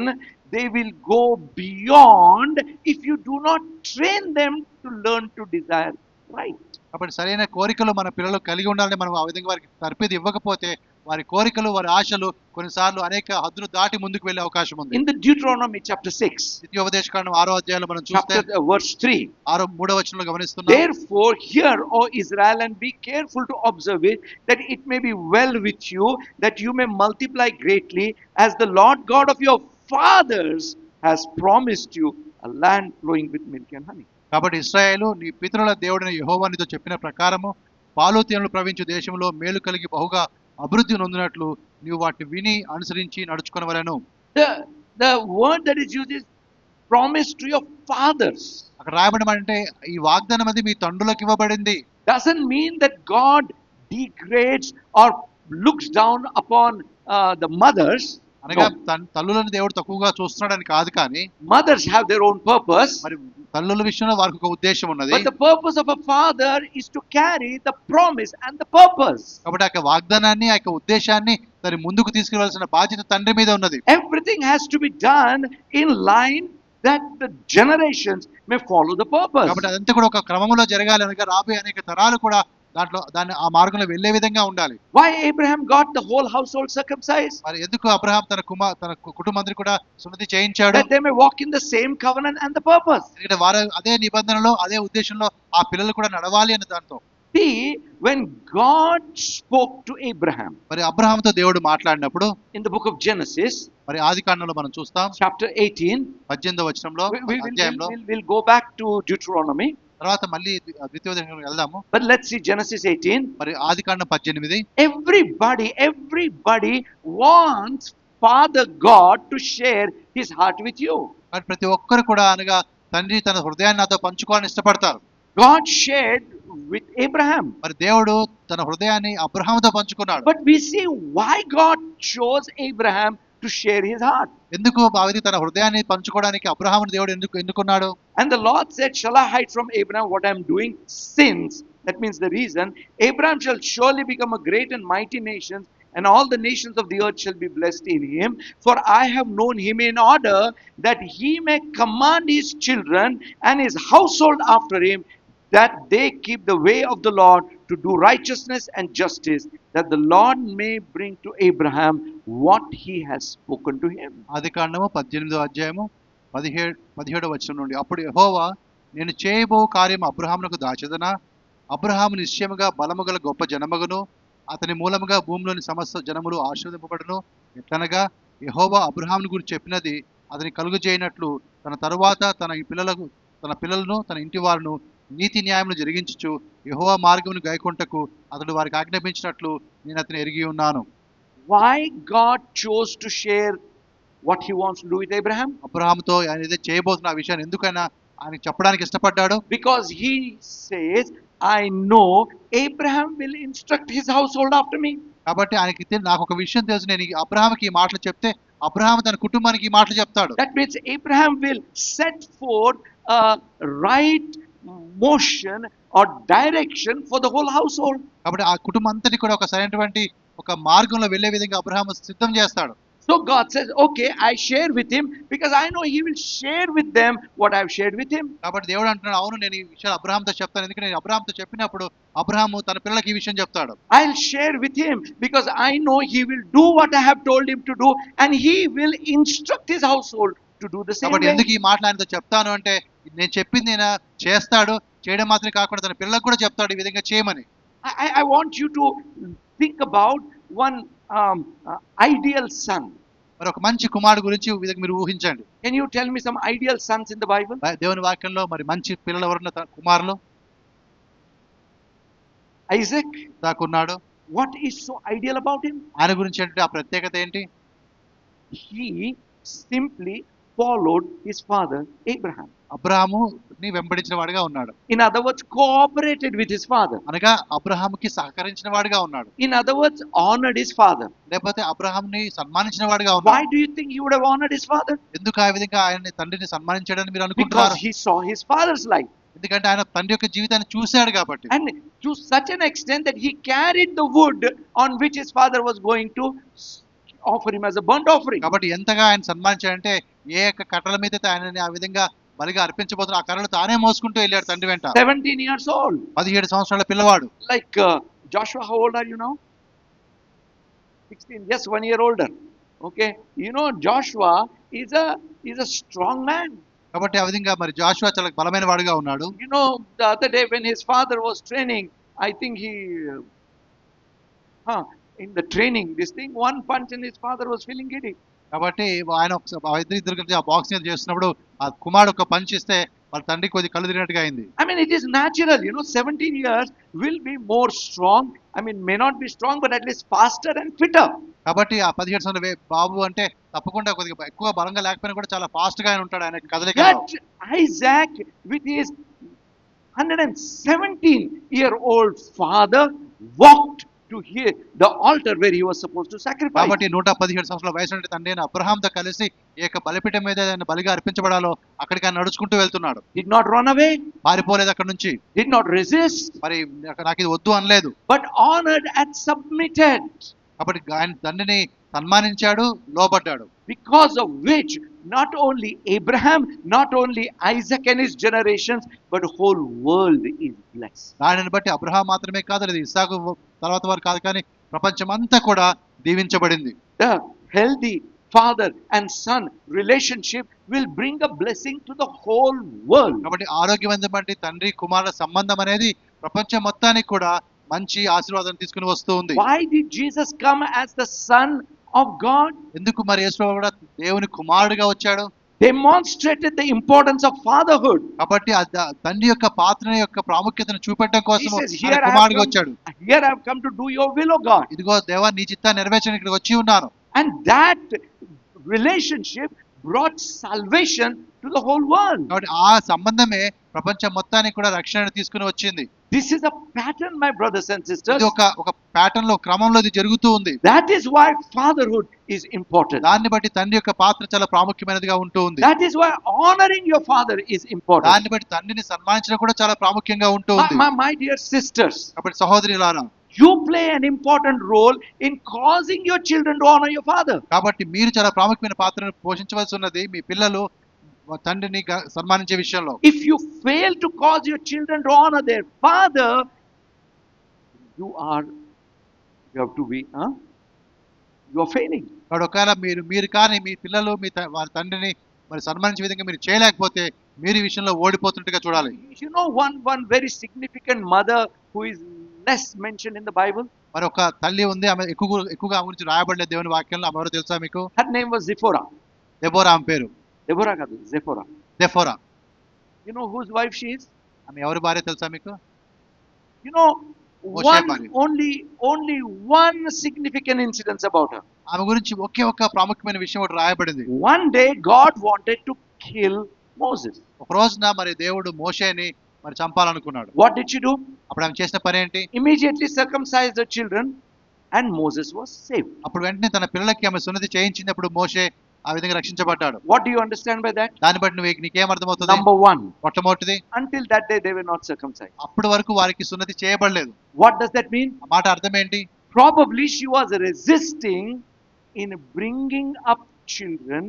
they will go beyond if you do not train them to learn to desire right. కాబట్టి సరైన కోరికలు మన పిల్లలు కలిగి ఉండాలని మనం ఆ విధంగా వారికి తర్ఫీదు ఇవ్వకపోతే, వారి కోరికలు, వారి ఆశలు కొన్నిసార్లు అనేక హద్దులు దాటి ముందుకు వెళ్ళే అవకాశం ఉంది. In the Deuteronomy chapter 6, ద్వితీయోపదేశకాండం 6వ అధ్యాయంలో మనం చూస్తే verse 3, 3వ వచనంలో గమనిస్తున్నాం. therefore hear, O Israel, and be careful to observe it, that it may be well with you, that you may multiply greatly, as the Lord God of your fathers has promised you, a land flowing with milk and honey. కాబట్టి ఇశ్రాయేలు, నీ పితరుల దేవుడైన యెహోవా నీతో చెప్పిన ప్రకారము పాలు తేనెలు ప్రవహించు దేశంలో మేలు కలిగి బహుగా అభివృద్ధి నొందినట్లు నీవు వాటిని విని అనుసరించి నడుచుకొనవలెను. The word that is used is promise to your fathers. అక్కడ రాయబడడం అంటే ఈ వాగ్దానం అది మీ తండ్రులకు ఇవ్వబడింది. Doesn't mean that God degrades or looks down upon the mothers. అనగా No. తల్లులను దేవుడు తక్కువగా చూస్తున్నాడని కాదు, కానీ Mothers have their own purpose. మరి తల్లుల విషయంలో వారికి ఒక ఉద్దేశం ఉన్నది. But the purpose of a father is to carry the promise and the purpose. కాబట్టి ఆ యొక్క వాగ్దానాన్ని, ఆ యొక్క ఉద్దేశాన్ని దాని ముందుకు తీసుకెళ్లాల్సిన బాధ్యత తండ్రి మీద ఉన్నది. Everything has to be done in line that the generations may follow the purpose. కాబట్టి అదంతా కూడా ఒక క్రమంలో జరగాలి, అనగా రాబోయే అనేక తరాలు కూడా దాన్ని ఆ మార్గంలో వెళ్లే విధంగా ఉండాలి. Why Abraham got the whole household circumcised? మరి ఎందుకు అబ్రహాం తన కుటుంబాన్ని కూడా సున్నతి చేయించాడు? That they may walk in the same covenant and the purpose. ఎందుకంటే వారు అదే నిబంధనలో, అదే ఉద్దేశంలో ఆ పిల్లలు కూడా నడవాలి అనే దాంతో. See, when God spoke to Abraham మరి అబ్రహాంతో దేవుడు మాట్లాడినప్పుడు in the book of Genesis, మరి ఆదికాండంలో మనం చూస్తాం chapter 18, 18వ వచనంలో అధ్యాయంలో. we'll go back to Deuteronomy, తర్వాత మళ్ళీ ద్వితీయోపదేశకాండం వెళ్దాము. but let's see Genesis 18. మరి ఆదికాండం 18. Everybody wants Father God to share his heart with you. మరి ప్రతి ఒక్కరు కూడా అనగా తండ్రి తన హృదయాన్ని నాతో పంచుకోవాలని ఇష్టపడతారు. God shared with Abraham. మరి దేవుడు తన హృదయాన్ని అబ్రహాముతో పంచుకున్నాడు. But we see why God chose Abraham to share his heart. ఎందుకు భావిది తన హృదయాన్ని పంచుకోవడానికి అబ్రహాముని దేవుడు ఎన్నుకున్నాడు? And the Lord said, shall I hide from Abraham what I am doing? Since, that means the reason, Abraham shall surely become a great and mighty nation, and all the nations of the earth shall be blessed in him. For I have known him in order that he may command his children and his household after him, that they keep the way of the Lord to do righteousness and justice, that the Lord may bring to Abraham what he has spoken to him. ఆదికాండము 18వ అధ్యాయము 17వ వచనం నుండి, అప్పుడు యెహోవా, నేను చేయబో కార్యము అబ్రహామునకు దాచెదనా? అబ్రహాము నిశ్చయముగా బలముగల గొప్ప జనమగును, అతని మూలముగా భూమిలోని సమస్త జనములు ఆశీర్వదింపబడును. ఎట్లనగా యెహోవా అబ్రహామును గురించి చెప్పినది అతని కలుగు చేయనట్లు తన తరువాత తన పిల్లలను తన ఇంటి వారును నీతి న్యాయములు జరిగించుచు యెహోవా మార్గమును గైకొంటకు అతడు వారికి ఆజ్ఞాపించినట్లు నేను అతని ఎరిగి ఉన్నాను. Why God chose to share what he wants to do with Abraham? అబ్రహాముతో ఆయన ఏదో చేయబోతున్న ఆ విషయాన్ని ఎందుకైనా ఆయనకు చెప్పడానికి ఇష్టపడ్డాడు? Because he says, I know Abraham will instruct his household after me. కాబట్టి ఆయనకి నాకు ఒక విషయం తెలుసు, నేను అబ్రహాముకి ఈ మాటలు చెప్తే అబ్రహాము తన కుటుంబానికి ఈ మాటలు చెప్తాడు. That means Abraham will set forth a right motion or direction for the whole household. కాబట్టి ఆ కుటుంబం అంతటి కూడా ఒక సరైనటువంటి ఒక మార్గంలో వెళ్ళే విధంగా అబ్రహాము సిద్ధం చేస్తాడు. So God says, okay, I share with him because I know he will share with them what I have shared with him. కాబట్టి దేవుడు అంటున్నాడు, అవును నేను ఈ విషయాలు అబ్రహాముతో చెప్తాను, ఎందుకంటే నేను అబ్రహాముతో చెప్పినప్పుడు అబ్రహాము తన పిల్లలకి ఈ విషయం చెప్తాడు. I'll share with him because I know he will do what I have told him to do and he will instruct his household to do the same కాబట్టి way. ఎందుకు ఈ మాటలు ఆయనతో చెప్తాను అంటే నేను చెప్పింది ఆయన చేస్తాడు, చేయడం మాత్రమే కాకుండా తన పిల్లలకు కూడా చెప్తాడు ఈ విధంగా చేయమని. I want you to think about one ideal son. మరి ఒక మంచి కుమారుడు గురించి ఈ విధంగా మీరు ఊహించండి. Can you tell me some ideal sons in the Bible? దేవుని వాక్యంలో మరి మంచి పిల్లలు ఎవరున్న కుమారులు? Isaac. దాకున్నాడు. What is so ideal about him? ఆయన గురించి ఏంటి, ఆ ప్రత్యేకత ఏంటి? He simply followed his father Abraham. అబ్రహాముని వెంబడించిన వాడిగా ఉన్నాడు. In other words, cooperated with his father. అనగా అబ్రహాముకి సహకరించిన వాడిగా ఉన్నాడు. In other words, honored his father. లేకపోతే అబ్రహాముని సన్మానించిన వాడిగా ఉన్నాడు. Why do you think he would have honored his father? ఎందుకు ఆ విధంగా ఆయన తండ్రిని సన్మానించాడని మీరు అనుకుంటున్నారు? Because he saw his father's life. ఎందుకంటే ఆయన తండ్రి యొక్క జీవితాన్ని చూశాడు కాబట్టి. And to such an extent that he carried the wood on which his father was going to offer him as a burnt offering. కాబట్టి ఎంతగా ఆయన సన్మానించాడంటే ఏ యొక్క కట్టల మీద ఆయనని ఆ విధంగా బలిగా అర్పించబోతున్న ఆ కర్రలు తానే మోసుకుంటూ వెళ్ళాడు తండ్రి వెంట. 17 years old. 17 సంవత్సరాల పిల్లవాడు. Like Joshua, how old are you now? 16. Yes, 1 year older. Okay. You know, Joshua is a strong man. కాబట్టి ఆ విధంగా మరి జాషువా చాలా బలమైన వాడుగా ఉన్నాడు. You know, the other day when his father was training, I think he in the training, this thing, one punch and his father was feeling giddy. కాబట్టి ఆయన ఇద్దరు కలిసి ఆ బాక్సింగ్ చేస్తున్నప్పుడు ఆ కుమారుడు ఒక పంచ్ ఇస్తే వాళ్ళ తండ్రి కొద్ది కళ్ళు తిరిగినట్టుగా అయింది. I mean, it is natural, you know, 17 years will be more strong. I mean, may not be strong, but at least faster and fitter. కాబట్టి ఆ 17 సంవత్సరాల బాబు అంటే తప్పకుండా కొద్దిగా ఎక్కువ బలంగా లేకపోయినా కూడా చాలా ఫాస్ట్ గా ఆయన ఉంటాడు. ఆయన కదలికలో. Yet Isaac, with his 117-year-old father, walked to hear the altar where he was supposed to sacrifice. కాబట్టి 117 సంవత్సరాల వయసు నుండి తండ్రి అయిన అబ్రహాంతో కలిసి ఈ యొక్క బలిపీఠం మీద ఆయన బలిగా అర్పించబడాలో అక్కడికి ఆయన నడుచుకుంటూ వెళ్తున్నాడు. Did not run away. పారిపోలేదు అక్కడ నుంచి. Did not resist. మరి నాకు ఇది వద్దు అనలేదు. But honored and submitted. కాబట్టి ఆయన తండ్రిని సన్మానించాడు, లోబడ్డాడు. Because of which not only Abraham, not only Isaac and his generations, but the whole world is blessed. దానిని బట్టి అబ్రహాం మాత్రమే కాదు, లేదు ఇస్సాకు తర్వాత వారు కాదు, కానీ ప్రపంచం అంతా కూడా దీవించబడింది. The healthy father and son relationship will bring a blessing to the whole world. కాబట్టి ఆరోగ్యవంతమైన తండ్రి కుమారుల సంబంధం అనేది ప్రపంచం మొత్తానికి కూడా మంచి ఆశీర్వాదం తీసుకుని వస్తూ ఉంది. Why did Jesus come as the Son of God? ఎందుకు మరి యేసుప్రభువు కూడా దేవుని కుమారుడిగా వచ్చాడు? Demonstrated the importance of fatherhood. కాబట్టి తండ్రి యొక్క పాత్ర యొక్క ప్రాముఖ్యతను చూపెట్టడం కోసం He says, ఆయన కుమారుడిగా వచ్చాడు. Here I have come to do your will, O God. ఇదిగో దేవా నీ చిత్తాన్ని నెరవేర్చడానికి ఇక్కడికి వచ్చి ఉన్నాను. And that relationship brought salvation to the whole world. కాబట్టి ఆ సంబంధమే ప్రపంచం మొత్తానికి కూడా రక్షణను తీసుకుని వచ్చింది. This is a pattern, my brothers and sisters. ఇది ఒక ప్యాటర్న్ లో క్రమంలో ఇది జరుగుతూ ఉంది. That is why fatherhood is important. దాన్ని బట్టి తండ్రి యొక్క పాత్ర చాలా ప్రాముఖ్యమైనదిగా ఉంటూ ఉంది. That is why honoring your father is important. దాన్ని బట్టి తండ్రిని సన్మానించడం కూడా చాలా ప్రాముఖ్యంగా ఉంటూ ఉంది. My dear sisters, కాబట్టి సహోదరులారా, you play an important role in causing your children to honor your father. కాబట్టి మీరు చాలా ప్రాముఖ్యమైన పాత్రను పోషించవలసి ఉన్నది మీ పిల్లలు తండ్రిని సన్మానించే విషయంలో. If you fail to cause your children to honor their father, you have to be you are failing. కాబట్టి ఒకవేళ మీరు కానీ మీ పిల్లలు వారి తండ్రిని మరి సన్మానించే విధంగా మీరు చేయలేకపోతే మీరు ఈ విషయంలో ఓడిపోతున్నట్టుగా చూడాలి. You know one very significant mother who is less mentioned in the Bible. మరి ఒక తల్లి ఉంది, ఆమె ఎక్కువగా ఆమె గురించి రాయబడలేదు దేవుని వాక్యంలో. ఆమె ఎవరో తెలుసా మీకు? Her name was Zipporah. Deborah ఆమె పేరు. Deborah కాదు, Zipporah. దెఫోరా. You know whose wife she is? ఆమె ఎవరి భార్య తెలుసా మీకు? You know, భార్య. only one significant incident about her. ఆమె గురించి ఒకే ఒక ప్రాముఖ్యమైన విషయం ఒకటి రాయబడింది. One day God wanted to kill Moses. ఒక రోజున మరి దేవుడు మోషేని మరి చంపాలనుకున్నాడు. What did she do? అప్పుడు ఆమె చేసిన పని ఏంటి? Immediately circumcised her children and Moses was saved. అప్పుడు వెంటనే తన పిల్లలకి ఆమె సున్నతి చేయించినప్పుడు మోషే ఆ విధంగా రక్షించబడ్డాడు. What do you understand by that? దాన్ని బట్టి నీకేం అర్థమవుతుంది? Number one, మొట్టమొదటిది, until that day they were not circumcised. అప్పటి వరకు వారికి సున్నతి చేయబడలేదు. What does that mean? ఆ మాట అర్థం ఏంటి? Probably she was resisting in bringing up children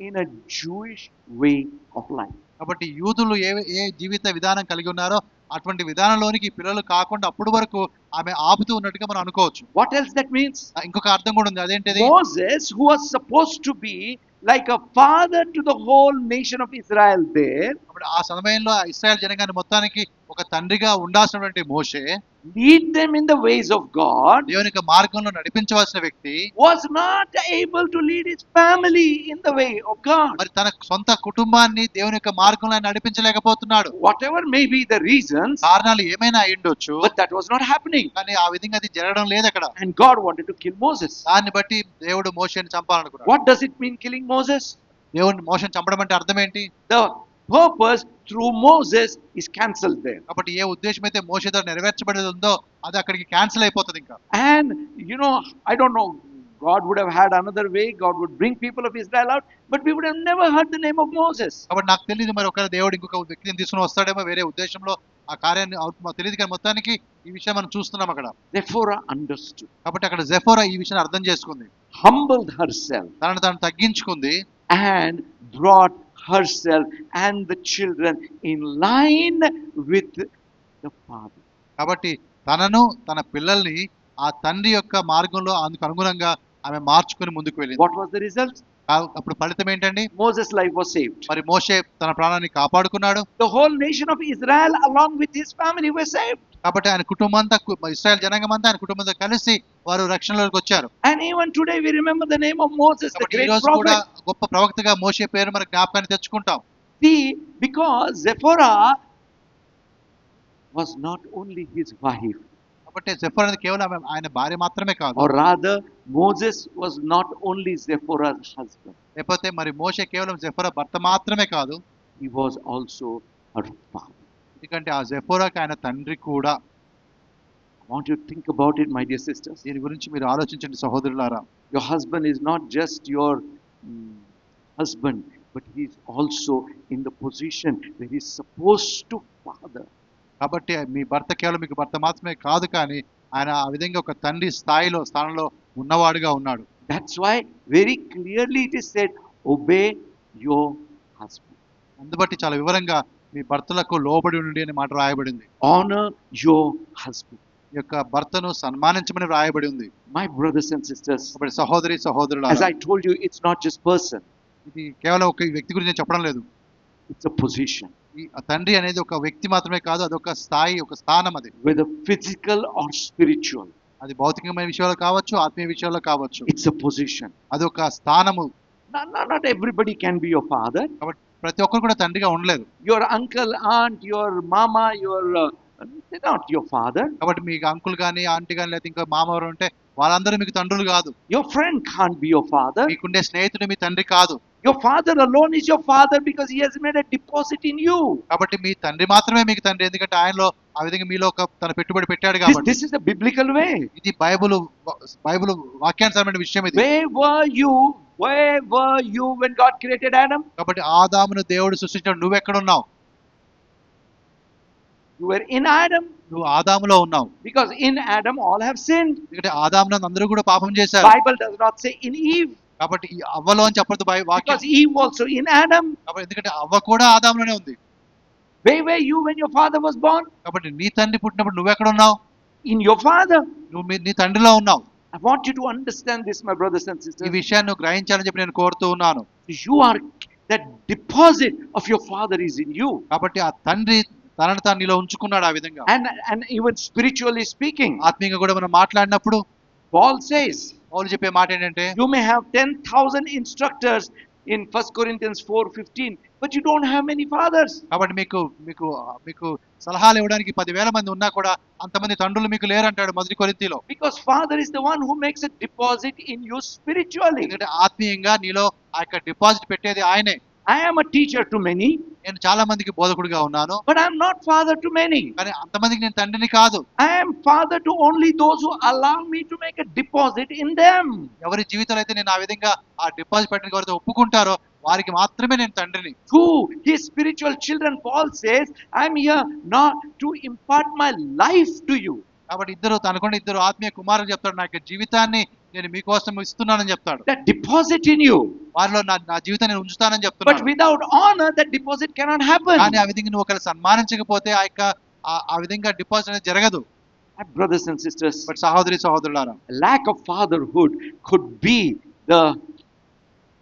in a Jewish way of life. కాబట్టి యూదులు ఏ జీవిత విధానం కలిగి ఉన్నారో అటువంటి విధానంలోనికి పిల్లలు కాకుండా అప్పటి వరకు ఆమె ఆపుతూ ఉన్నట్టుగా మనం అనుకోవచ్చు. What else that means? ఇంకొక అర్థం కూడా ఉంది. అదేంటిది? Moses, who was supposed to be like a father to the whole nation of Israel there, అప్పుడు ఆ సమయంలో ఇశ్రాయేల్ జనాంగాన్ని మొత్తానికి ఒక తండ్రిగా ఉండాల్సినటువంటి మోషే, lead them in the ways of God, దేవుని యొక్క మార్గంలో నడిపించవలసిన వ్యక్తి, was not able to lead his family in the way of God. మరి తన సొంత కుటుంబాన్ని దేవుని యొక్క మార్గంలో ఆయన నడిపించలేకపోతున్నాడు. Whatever may be the reasons, కారణాలు ఏమైనా అయ్యుండొచ్చు, but that was not happening. కానీ ఆ విధంగా అది జరగడం లేదు అక్కడ. And God wanted to kill Moses. దాన్ని బట్టి దేవుడు మోషేని చంపాలనుకున్నాడు. What does it mean killing Moses? దేవుని మోషేని చంపడం అంటే అర్థం ఏంటి? The purpose through Moses is cancelled there. కాబట్టి ఏ ఉద్దేశం అయితే మోషే ద్వారా నెరవేర్చబడేది ఉందో అది అక్కడికి క్యాన్సిల్ అయిపోతుంది ఇంకా. And I don't know, God would have had another way. God would bring people of Israel out, but we would have never heard the name of Moses. కాబట్టి నాకు తెలియదు మరి ఒకవేళ దేవుడు ఇంకొక వ్యక్తిని తీసుకుని వస్తాడేమో వేరే ఉద్దేశంలో ఆ కార్యాన్ని తెలియదు, కానీ మొత్తానికి ఈ విషయం మనం చూస్తున్నాం అక్కడ. Zephora understood. కాబట్టి అక్కడ జెఫోరా ఈ విషయాన్ని అర్థం చేసుకుంది, humbled herself, తనను తాను తగ్గించుకుంది, and brought herself and the children in line with the father. కాబట్టి తనను తన పిల్లల్ని ఆ తండ్రి యొక్క మార్గంలో అందుకు అనుగుణంగా ఆమె మార్చుకుని ముందుకు వెళ్ళింది. What was the result? అప్పుడు ఫలితం ఏంటండి? Moses' life was saved. మరి మోషే తన ప్రాణాన్ని కాపాడుకున్నాడు. The whole nation of Israel along with his family were saved. కాబట్టి ఆయన కుటుంబం అంతా, ఇశ్రాయేల్ జనాంగం అంతా ఆయన కుటుంబంతో కలిసి వారు రక్షణలోకి వచ్చారు. And even today we remember the name of Moses, the great కూడా prophet. గొప్ప ప్రవక్తగా మోషే పేరు మన జ్ఞాపకాన్ని తెచ్చుకుంటాం. See, because Zephora was not only his wife, కాబట్టి జెఫోరా అనేది కేవలం ఆయన భార్య మాత్రమే కాదు, or rather Moses was not only Zephora's husband, లేకపోతే మరి మోషే కేవలం జెఫోరా భర్త మాత్రమే కాదు, he was also her father. ఎందుకంటే ఆ జెఫోరాకి ఆయన తండ్రి కూడా. I want you to think about it, my dear sisters. దీని గురించి మీరు ఆలోచించండి సహోదరులారా. Your husband is not just your husband, but he is also in the position where he is supposed to father. కాబట్టి మీ భర్త కేవలం మీకు భర్త మాత్రమే కాదు, కానీ ఆయన ఆ విధంగా ఒక తండ్రి స్థానంలో ఉన్నవాడుగా ఉన్నాడు. That's why very clearly it is said, obey your husband. అందుబట్టి చాలా వివరంగా మీ భర్తలకు లోబడి ఉండి అనే మాట రాయబడింది. Honor your husband. ఈ యొక్క భర్తను సన్మానించమని రాయబడి ఉంది. My brothers and sisters, కాబట్టి సహోదరులారా, as I told you, it's not just person. ఇది కేవలం ఒక వ్యక్తి గురించి నేను చెప్పడం లేదు. It's a position. ఈ తండ్రి అనేది ఒక వ్యక్తి మాత్రమే కాదు, అదొక స్థాయి, ఒక స్థానం. అది whether physical or spiritual, అది భౌతికమైన విషయాల్లో కావచ్చు, ఆత్మీయ విషయాల్లో కావచ్చు. it's a position. అదొక స్థానము. Not everybody can be your father. కాబట్టి ప్రతి ఒక్కరు కూడా తండ్రిగా ఉండలేదు. Your uncle, aunt, your mama, they're not your father. కాబట్టి మీకు అంకుల్ కానీ ఆంటీ కానీ లేకపోతే ఇంకా మామ ఎవరు ఉంటే వాళ్ళందరూ మీకు తండ్రులు కాదు. Your friend can't be your father. మీకుండే స్నేహితుడు మీ తండ్రి కాదు. Your father alone is your father because he has made a deposit in you. కాబట్టి మీ తండ్రి మాత్రమే మీకు తండ్రి, ఎందుకంటే ఆయనలో ఆ విధంగా మీలో ఒక తన పెట్టుబడి పెట్టాడు కాబట్టి. This is the biblical way. ఇది బైబిల్ వాక్యానుసారమైన విషయం ఇది. Where were you when God created Adam? కాబట్టి ఆదామును దేవుడు సృష్టించాడు, నువ్వెక్కడ ఉన్నావు? You were in Adam. నువ్వు ఆదాములో ఉన్నావు. Because in Adam all have sinned. ఎందుకంటే ఆదామునందు అందరూ కూడా పాపం చేశారు. Bible does not say in Eve. కాబట్టి అవ్వలో అని చెప్పదు వాక్యం. Because Eve also in Adam. కాబట్టి ఎందుకంటే అవ్వ కూడా ఆదాములోనే ఉంది. Where were you when your father was born? కాబట్టి నీ తండ్రి పుట్టినప్పుడు నువ్వెక్కడ ఉన్నావు? In your father. నువ్వు నీ తండ్రిలో ఉన్నావు. I want you to understand this, my brothers and sisters. ఈ విషయాన్ని నువ్వు గ్రహించాలని చెప్పి నేను కోరుతూ ఉన్నాను. You are, that deposit of your father is in you. కాబట్టి ఆ తండ్రి తనను తాను నీలో ఉంచుకున్నాడు ఆ విధంగా. And even spiritually speaking, ఆత్మీయంగా కూడా మనం మాట్లాడినప్పుడు Paul says, పౌలు చెప్పే మాట ఏంటంటే, you may have 10,000 instructors in 1 Corinthians 4:15, but you don't have many fathers. కాబట్టి మీకు సలహాలు ఇవ్వడానికి 10,000 మంది ఉన్నా కూడా అంతమంది తండ్రులు మీకు లేరంటాడు 1 కొరింథీలో. Because father is the one who makes a deposit in you spiritually. ఎందుకంటే ఆత్మీయంగా నీలో ఆ యొక్క డిపాజిట్ పెట్టేది ఆయనే. I am a teacher to many, నేను చాలా మందికి బోధకుడిగా ఉన్నాను, but I am not father to many. కానీ అంతమందికి నేను తండ్రిని కాదు. I am father to only those who allow me to make a deposit in them. ఎవరి జీవితాలు అయితే నేను ఆ విధంగా ఆ డిపాజిట్ పెట్టడానికి ఎవరైతే ఒప్పుకుంటారో వారికి మాత్రమే నేను తండ్రిని. To his spiritual children, Paul says, I am here not to impart my life to you. కాబట్టి ఇద్దరు ఆత్మీయ కుమారులు చెప్తాడు, నా యొక్క జీవితాన్ని నేను మీకోసం ఇస్తున్నానని చెప్తాడు. That deposit in you. వారిలో నా జీవితాన్ని నేను ఉంచుతానని But చెప్తున్నాడు. without honor, that deposit cannot happen. కానీ ఆ విధంగా నువ్వు ఒకరు సన్మానించకపోతే ఆ విధంగా డిపాజిట్ అనేది జరగదు. Brothers and sisters, బట్ సహోదరులారా, lack of fatherhood could be the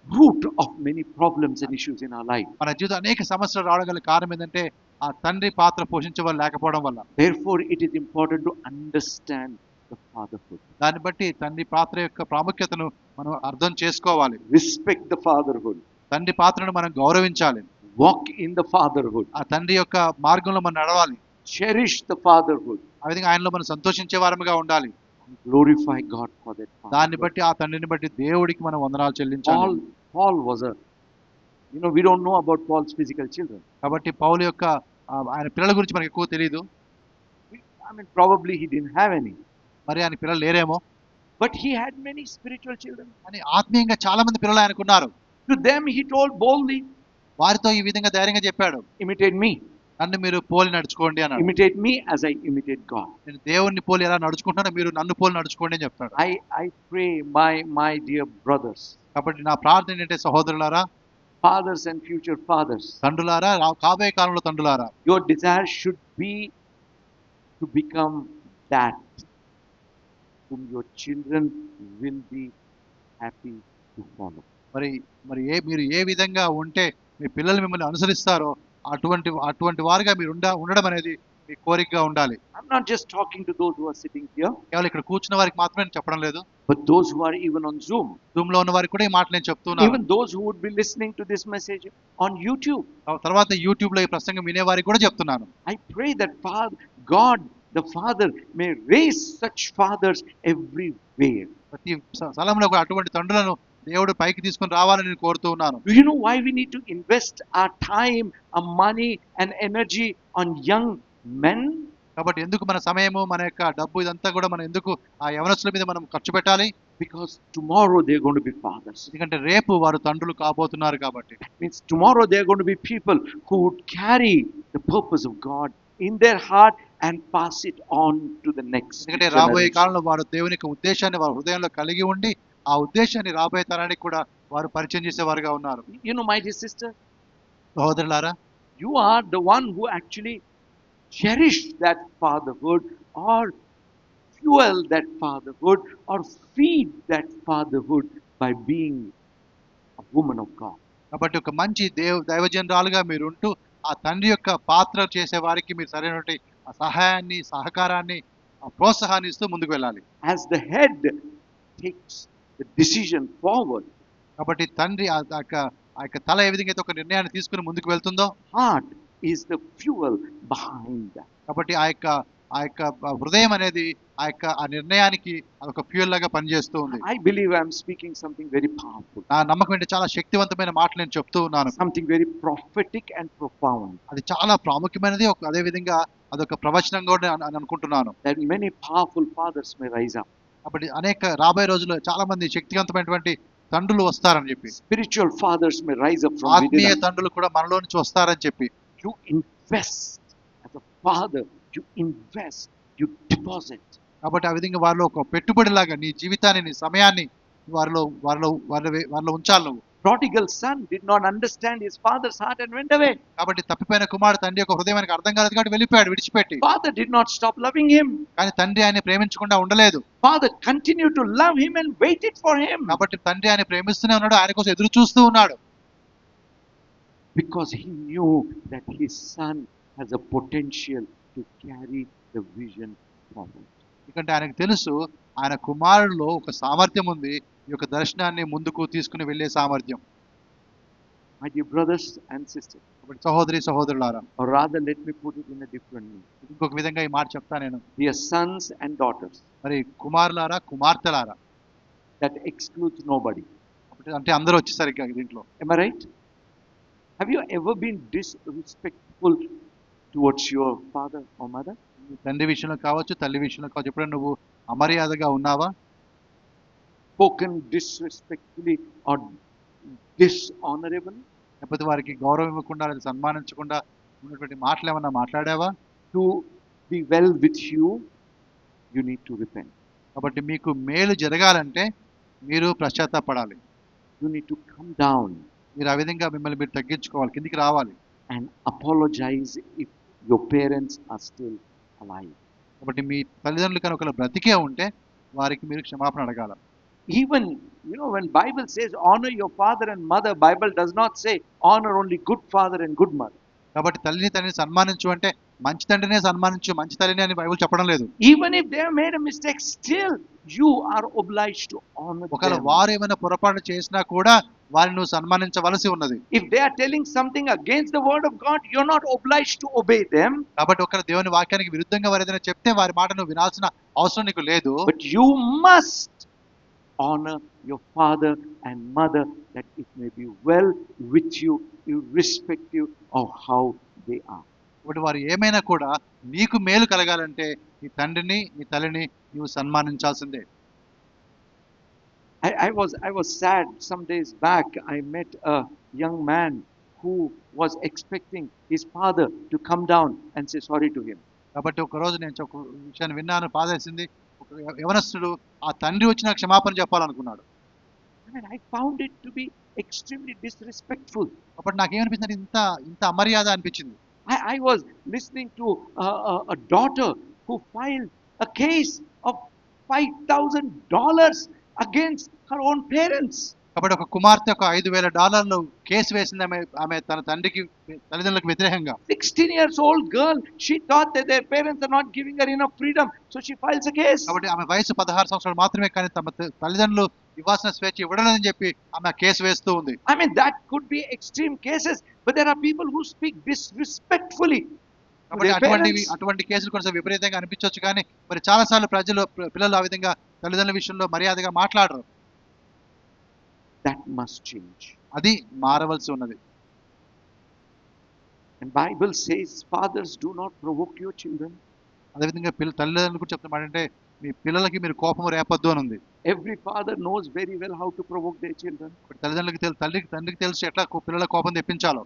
root of many problems and issues in our life. మన జీవితం అనేక సమస్యలు రావడం కారణం ఏంటంటే ఆ తండ్రి పాత్ర పోషించే వాళ్ళు లేకపోవడం వల్ల. Therefore, it is important to understand the fatherhood. దాన్ని బట్టి తండ్రి పాత్ర యొక్క ప్రాముఖ్యతను మనం అర్థం చేసుకోవాలి. Respect the fatherhood. తండ్రి పాత్రను మనం గౌరవించాలి. Walk in the fatherhood. ఆ తండ్రి యొక్క మార్గంలో మనం నడవాలి. Cherish the fatherhood. ఆ విధంగా ఆయనలో మనం సంతోషించే వారముగా ఉండాలి. Glorify God for that దాన్ని fatherhood. బట్టి ఆ తండ్రిని బట్టి దేవుడికి మనం వందనాలు చెల్లించాలి. Paul was we don't know about Paul's physical children. కాబట్టి పౌలు యొక్క ఆయన పిల్లల గురించి మనకు ఎక్కువ తెలియదు. Probably he didn't have any. మరి ఆయన పిల్లలు లేరేమో. But he had many spiritual children. అని ఆత్మీయంగా చాలా మంది పిల్లలు ఆయనకున్నారు. To them he told boldly, వారితో ఈ విధంగా ధైర్యంగా చెప్పాడు, imitate me. నన్ను మీరు పోలి నడుచుకోండి అన్నాడు. Imitate me as I imitate God. నేను దేవుణ్ణి పోలి ఎలా నడుచుకుంటానో మీరు నన్ను పోలి నడుచుకోండి అని చెప్తాడు. I pray, my dear brothers, కాబట్టి నా ప్రార్థన ఏంటంటే సహోదరులారా, fathers and future fathers, తండ్రులారా, కాబోయే కాలంలో తండ్రులారా, your desire should be to become that whom your children will be happy to follow. మరి మీరు ఏ విధంగా ఉంటే మీ పిల్లలు మిమ్మల్ని అనుసరిస్తారో అటువంటి వారుగా మీరు ఉండడం అనేది మీ కోరికగా ఉండాలి. I'm not just talking to those who are sitting here, కేవలం ఇక్కడ కూర్చున్న వారికి మాత్రమే నేను చెప్పడం లేదు, but those who are even on Zoom. Zoom లో ఉన్న వారికి కూడా ఈ మాట నేను చెప్తున్నాను. Even those who would be listening to this message on YouTube. తర్వాత యూట్యూబ్ లో ఈ ప్రసంగం వినే వారికి కూడా చెప్తున్నాను. I pray that God the Father may raise such fathers everywhere. ప్రతి స్థలంలో కూడా అటువంటి తండ్రులను దేవుడు పైకి తీసుకొని రావాలని నేను కోరుతూ ఉన్నాను. Do you know why we need to invest our time, our money and energy on young men? కాబట్టి ఎందుకు మన సమయము, మన యొక్క డబ్బు ఇదంతా కూడా మనం ఎందుకు ఆ యవనస్తుల మీద మనం ఖర్చు పెట్టాలి? Because tomorrow they are going to be fathers. ఎందుకంటే రేపు వారు తండ్రులు కాబోతున్నారు కాబట్టి. Means tomorrow they are going to be people who would carry the purpose of God in their heart and pass it on to the next. ఎందుకంటే రాబోయే కాలంలో వారు దేవుని యొక్క ఉద్దేశాన్ని వారి హృదయంలో కలిగి ఉండి ఆ ఉద్దేశాన్ని రాబోయే తరానికి కూడా వారు పరిచయం చేసేవారుగా ఉన్నారు. You know, my dear sister, సహోదరులారా, you are the one who actually cherish that fatherhood or fuel that fatherhood or feed that fatherhood by being a woman of God. కాబట్టి ఒక మంచి దైవజనరాలుగా మీరు ఉంటూ ఆ తండ్రి యొక్క పాత్ర చేసే వారికి మీరు సరైనటువంటి ఆ సహాయాన్ని, సహకారాన్ని, ఆ ప్రోత్సాహాన్ని ఇస్తూ ముందుకు వెళ్ళాలి. As the head takes the decision forward, కాబట్టి తండ్రి ఆ యొక్క తల ఏ విధంగా అయితే ఒక నిర్ణయాన్ని తీసుకుని ముందుకు వెళ్తుందో, heart is the fuel behind that. కాబట్టి ఆ యొక్క హృదయం అనేది ఆ నిర్ణయానికి ఒక ఫ్యూయల్ లాగా పనిచేస్తూ ఉంది. I believe I am speaking something very powerful. నా నమ్మకం ఏంటి, చాలా శక్తివంతమైన మాటలు నేను చెప్తూ ఉన్నాను. Something very prophetic and profound. అది చాలా ప్రాముఖ్యమైనది, అదే విధంగా అదొక ప్రవచనం కూడా అని అనుకుంటున్నాను. That many powerful fathers may rise up. కాబట్టి అనేక రాబోయే రోజుల్లో చాలా మంది శక్తివంతమైనటువంటి తండ్రులు వస్తారని చెప్పి, Spiritual fathers may rise up from ఆత్మీయ within us. తండ్రులు కూడా మనలో నుంచి వస్తారని చెప్పి, You invest as a father, you invest, you deposit. కాబట్టి ఆ విధంగా వారిలో ఒక పెట్టుబడిలాగా నీ జీవితాన్ని, నీ సమయాన్ని వారిలో ఉంచాలి నువ్వు. Prodigal son did not understand his father's heart and went away. కాబట్టి తప్పిపోయిన కుమారుడు తండ్రి యొక్క హృదయానికి అర్థం కాలేదు కాబట్టి వెళ్ళిపోయాడు విడిచిపెట్టి. Father did not stop loving him. కానీ తండ్రి ఆయన ప్రేమించకుండా ఉండలేదు. Father continued to love him and waited for him. కాబట్టి తండ్రి ఆయన ప్రేమిస్తూనే ఉన్నాడు, ఆయన కోసం ఎదురు చూస్తూ ఉన్నాడు. Because he knew that his son has a potential to carry the vision forward. ఎందుకంటే ఆయనకు తెలుసు ఆయన కుమారుడిలో ఒక సామర్థ్యం ఉంది, ఈ యొక్క దర్శనాన్ని ముందుకు తీసుకుని వెళ్ళే సామర్థ్యం. My dear brothers and sisters, కాబట్టి సహోదరులారా, or rather let me put it in a different way. ఇంకొక విధంగా ఈ మాట చెప్తా నేను. Dear sons and daughters, మరి కుమారులారా, కుమార్తెలారా, that excludes nobody. అంటే అందరూ వచ్చేసరికి దీంట్లో. Am I right? Have you ever been disrespectful towards your father or mother? నీ తండ్రి విషయంలో కావచ్చు, తల్లి విషయంలో కావచ్చు, ఎప్పుడైనా నువ్వు అమర్యాదగా ఉన్నావా? Spoken disrespectfully or dishonorably? లేకపోతే వారికి గౌరవం ఇవ్వకుండా లేదా సన్మానించకుండా ఉన్నటువంటి మాటలు ఏమన్నా మాట్లాడావా? To be well with you, you need to repent. కాబట్టి మీకు మేలు జరగాలంటే మీరు పశ్చాత్తాపడాలి. You need to come down మీరు ఆ విధంగా మిమ్మల్ని మీరు తగ్గించుకోవాలి, కిందికి రావాలి. and apologize if your parents are still alive. కాబట్టి మీ తల్లిదండ్రులు కనుక ఒకవేళ బ్రతికే ఉంటే వారికి మీరు క్షమాపణ అడగాల. Even, when Bible says honor your father and mother, Bible does not say honor only good father and good mother. కాబట్టి తల్లిని తండ్రిని సన్మానించు అంటే మంచి తండ్రినే సన్మానించు, మంచి తల్లిని అని బైబిల్ చెప్పడం లేదు. Even if they have made a mistake, still you are obliged to honor ఒకవేళ them. వారు ఏమైనా పొరపాటు చేసినా కూడా వారిని నువ్వు సన్మానించవలసి ఉన్నది. If they are telling something against the word of God, you're not obliged to obey them. కాబట్టి ఒకవేళ దేవుని వాక్యానికి విరుద్ధంగా వారు ఏదైనా చెప్తే వారి మాట నువ్వు వినాల్సిన అవసరం నీకు లేదు. But you must honor your father and mother, that it may be well with you, irrespective of how they are. కాబట్టి వారు ఏమైనా కూడా నీకు మేలు కలగాలంటే నీ తండ్రిని నీ తల్లిని నువ్వు సన్మానించాల్సిందే. I was sad some days back. I met a young man who was expecting his father to come down and say sorry to him. కాబట్టి ఒక రోజు నేను ఒక విషయాన్ని విన్నాను, బాధేసింది. ఒక యవనస్తుడు ఆ తండ్రి వచ్చిన క్షమాపణ చెప్పాలనుకున్నాడు. I found it to be extremely disrespectful. కాబట్టి నాకేమనిపించింది, ఇంత అమర్యాద అనిపించింది. I was listening to a daughter who filed a case of $5,000 against her own parents. కాబట్టి ఒక కుమార్తె ఒక $5,000 కేసు వేసింది ఆమె తన తల్లిదండ్రులకు వ్యతిరేకంగా. 16 years old girl, she thought that their parents are not giving her enough freedom, so she files a case. కాబట్టి ఆమె వయసు 16 సంవత్సరాలు మాత్రమే, కానీ తమ తల్లిదండ్రులు ఇవ్వాల్సిన స్వేచ్ఛ ఇవ్వడలేదని చెప్పి ఆమె కేసు వేస్తూ ఉంది. I mean, that could be extreme cases, but there are people who speak disrespectfully. కాబట్టి అటువంటి కేసులు కొంచెం విపరీతంగా అనిపించవచ్చు, కానీ మరి చాలాసార్లు పిల్లలు ఆ విధంగా తల్లిదండ్రుల విషయంలో మర్యాదగా మాట్లాడరు. That must change. అది మారవలసి ఉన్నది. And Bible says, fathers, do not provoke your children. అదేవిధంగా తల్లిదండ్రులు కూడా చెప్తున్నమాట అంటే మీ పిల్లలకి మీరు కోపం రేపొద్దు అని ఉంది. Every father knows very well how to provoke their children. తల్లిదండ్రులకి తండ్రికి తెలుసు ఎట్లా పిల్లల కోపం తెప్పించాలో.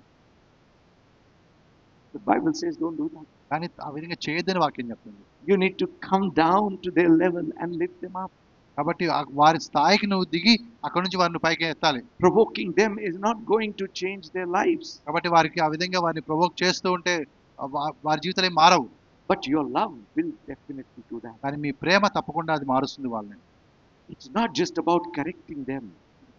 The Bible says, don't do that. కానీ ఆ విధంగా చేయొద్దని వాక్యం చెప్తుంది. You need to come down to their level and lift them up. కాబట్టి వారి స్థాయికి నువ్వు దిగి అక్కడ నుంచి వారిని పైకి ఎత్తాలి. Provoking them is not going to change their lives. కాబట్టి వారికి ఆ విధంగా వారిని ప్రొవోక్ చేస్తూ ఉంటే వారి జీవితాలు ఏం మారవు. But your love will definitely do that. కానీ మీ ప్రేమ తప్పకుండా అది మారుస్తుంది వాళ్ళని. It's not just about correcting them.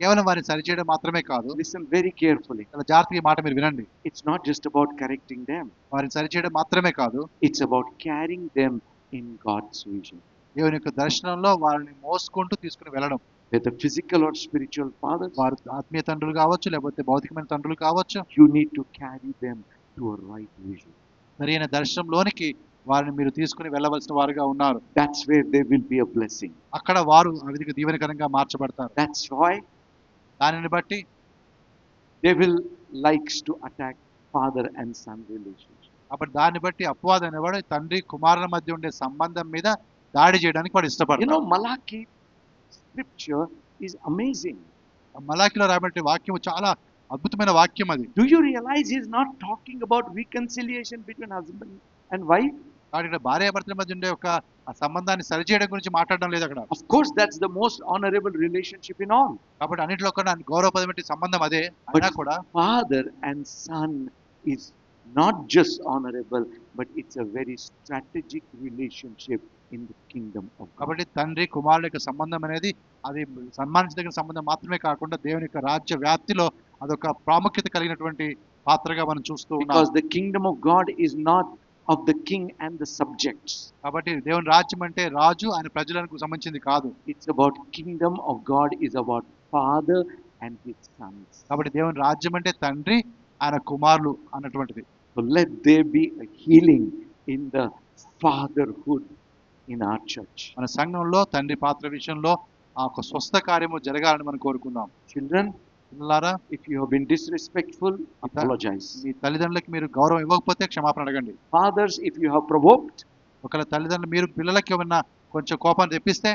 కేవలం వారిని సరిచేయడం మాత్రమే కాదు. Listen very carefully. చాలా జాగ్రత్తగా మాట మీరు వినండి. It's not just about correcting them. వారిని సరిచేయడం మాత్రమే కాదు. It's about carrying them in God's vision. దేవుని యొక్క దర్శనంలో వారిని మోసుకుంటూ తీసుకుని వెళ్ళడం. Whether physical or spiritual fathers, వారు ఆత్మీయ తండ్రులు కావచ్చు, లేకపోతే భౌతికమైన తండ్రులు కావచ్చు, you need to carry them to a right vision. సరైన దర్శనంలోనికి వారిని మీరు తీసుకుని వెళ్ళవలసిన వారుగా ఉన్నారు. That's where there will be a blessing. అక్కడ వారు ఆ విధంగా దీవెనకరంగా మార్చబడతారు. That's why దానిని బట్టి devil likes to attack father and son relationship. అప్పుడు దాన్ని బట్టి అపవాది అనేవాడు తండ్రి కుమారుల మధ్య ఉండే సంబంధం మీద దాడి చేయడానికి వాడు ఇష్టపడతాడు. Malachi scripture is amazing. మలాకిలో రాబట్టే వాక్యం చాలా అద్భుతమైన వాక్యం అది. Do you realize he is not talking about reconciliation between husband and wife? కాబట్టి భార్యాభర్తల మధ్య ఉండే ఒక ఆ సంబంధాన్ని సరిచేయడం గురించి మాట్లాడడం లేదు అక్కడ. Of course, that's the most honorable relationship in all. కాబట్టి అన్నింటిలో కూడా గౌరవప్రదమైన సంబంధం అదే. అయినా కూడా father and son is not just honorable, but it's a very strategic relationship in the kingdom of God. కాబట్టి తండ్రి కుమారుల యొక్క సంబంధం అనేది అది సన్మానించదగిన సంబంధం మాత్రమే కాకుండా దేవుని యొక్క రాజ్య వ్యాప్తిలో అదొక ప్రాముఖ్యత కలిగినటువంటి పాత్రగా మనం చూస్తూ ఉన్నాం. Because the kingdom of God is not of the king and the subjects. కాబట్టి దేవుని రాజ్యం అంటే రాజు ఆయన ప్రజలకు సంబంధించింది కాదు. It's about kingdom of God is about father and his sons. కాబట్టి దేవుని రాజ్యం అంటే తండ్రి ఆయన కుమారులు అన్నటువంటిది. So let there be a healing in the fatherhood in our church. మన సంఘంలో తండ్రి పాత్ర విషయంలో ఆ ఒక స్వస్థ కార్యము జరగాలని మనం కోరుకుందాం. Children, పిల్లలారా, If you have been disrespectful, apologize. మీ తల్లిదండ్రులకి మీరు గౌరవం ఇవ్వకపోతే క్షమాపణ అడగండి. Fathers, if you have provoked, ఒకవేళ తల్లిదండ్రులు మీరు పిల్లలకి ఏమన్నా కొంచెం కోపాన్ని తెప్పిస్తే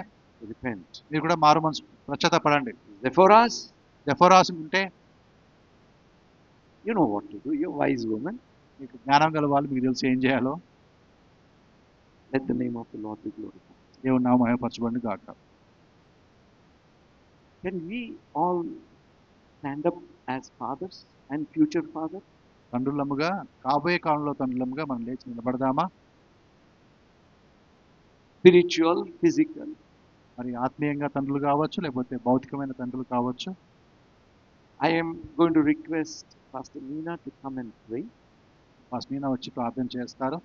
repent. మీరు కూడా మారు మనసు పశ్చాత్తాపడండి. Zephoras, దెఫోరాసు ఉంటే you know what to do. You're a wise woman. మీకు జ్ఞానం గల వాళ్ళు మీకు తెలుసు ఏం చేయాలో. Let the name of the Lord be glorified. దేవుని నామం మహిమపరచబడును గాక. Can we all stand up as fathers and future fathers? తండ్రులముగా, కాబోయే కాలంలో తండ్రులముగా మనం లేచి నిలబడదామా? Spiritual, physical. మరి ఆత్మీయంగా తండ్రులు కావచ్చు, లేకపోతే భౌతికమైన తండ్రులు కావచ్చు. I am going to request Pastor Meena to come and pray. పస్మీనా వచ్చి ప్రార్థన చేస్తారు.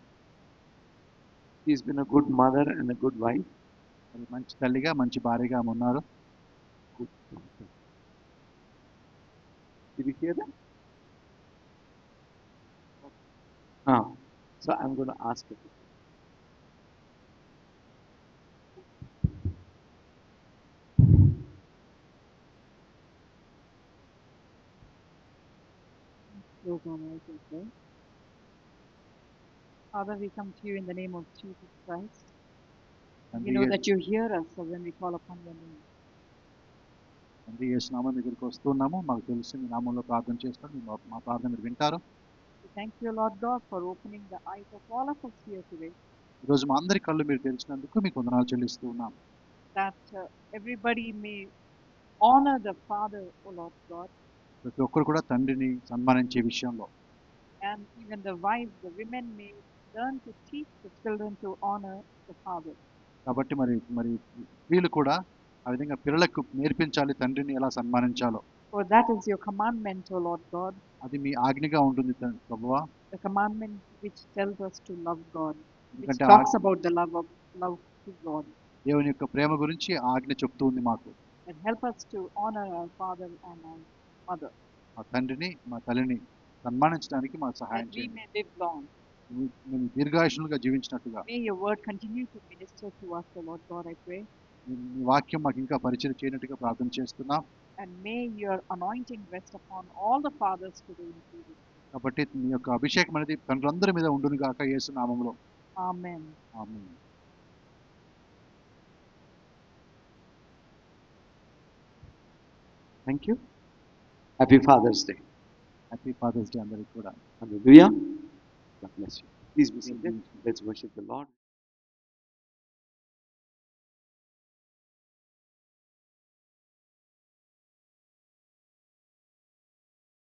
She's been a good mother and a good wife. మరి మంచి తల్లిగా, మంచి భార్యగా ఆమె ఉన్నారు. Good daughter. Did you hear that? So I'm going to ask her. Close our eyes and pray. Father, we come to you in the name of Jesus Christ. We తండ్రి know that you hear us when we call upon your name. తండ్రి యేసు నామం దగ్గరికి వస్తున్నాము. మాకు తెలుసు మీ నామంలో ప్రార్థన చేస్తాం. మా ప్రార్థన మీరు వింటారు. We thank you, Lord God, for opening the eyes of all of us here today, ఈరోజు మా అందరి కళ్ళు మీరు తెరిచినందుకు మీకు వందనాలు చెల్లిస్తూ ఉన్నాం. that everybody may honor the Father, O Lord God, ప్రతి ఒక్కరు కూడా తండ్రిని సన్మానించే విషయంలో, and even the wives, the women may learn to teach the children to honor the Father. కాబట్టి మరి మరి వీళ్ళు కూడా ఆ విధంగా పిల్లలకు నేర్పించాలి తండ్రిని ఎలా సన్మానించాలో. For that is your commandment, O Lord God, అది మీ ఆజ్ఞగా ఉంటుంది ప్రభువా. the commandment which tells us to love God, which ఎందుకంటే talks about the love to God. దేవుని యొక్క ప్రేమ గురించి ఆజ్ఞ చెప్తూ ఉంది మాకు. And help us to honor our father and our mother, మా తండ్రిని, మా తల్లిని సన్మానించడానికి మాకు సహాయం that we చేయండి. may live long. మేము దీర్ఘాయుషులుగా జీవించినట్టుగా May your word continue to minister to us, O Lord God, I pray. మీ వాక్యం మాకు ఇంకా పరిచయం చేయనట్టుగా ప్రార్థన చేస్తున్నాం. And may your anointing rest upon all the fathers today in Jesus' name. కాబట్టి మీ యొక్క అభిషేకం అనేది తండ్రులందరి మీద ఉండును గాక యేసు నామములో. Amen. Amen. Thank you. Happy Father's Day. Happy father's day అందరికీ కూడా. Hallelujah. God bless you. Please be seated. Let's worship the Lord.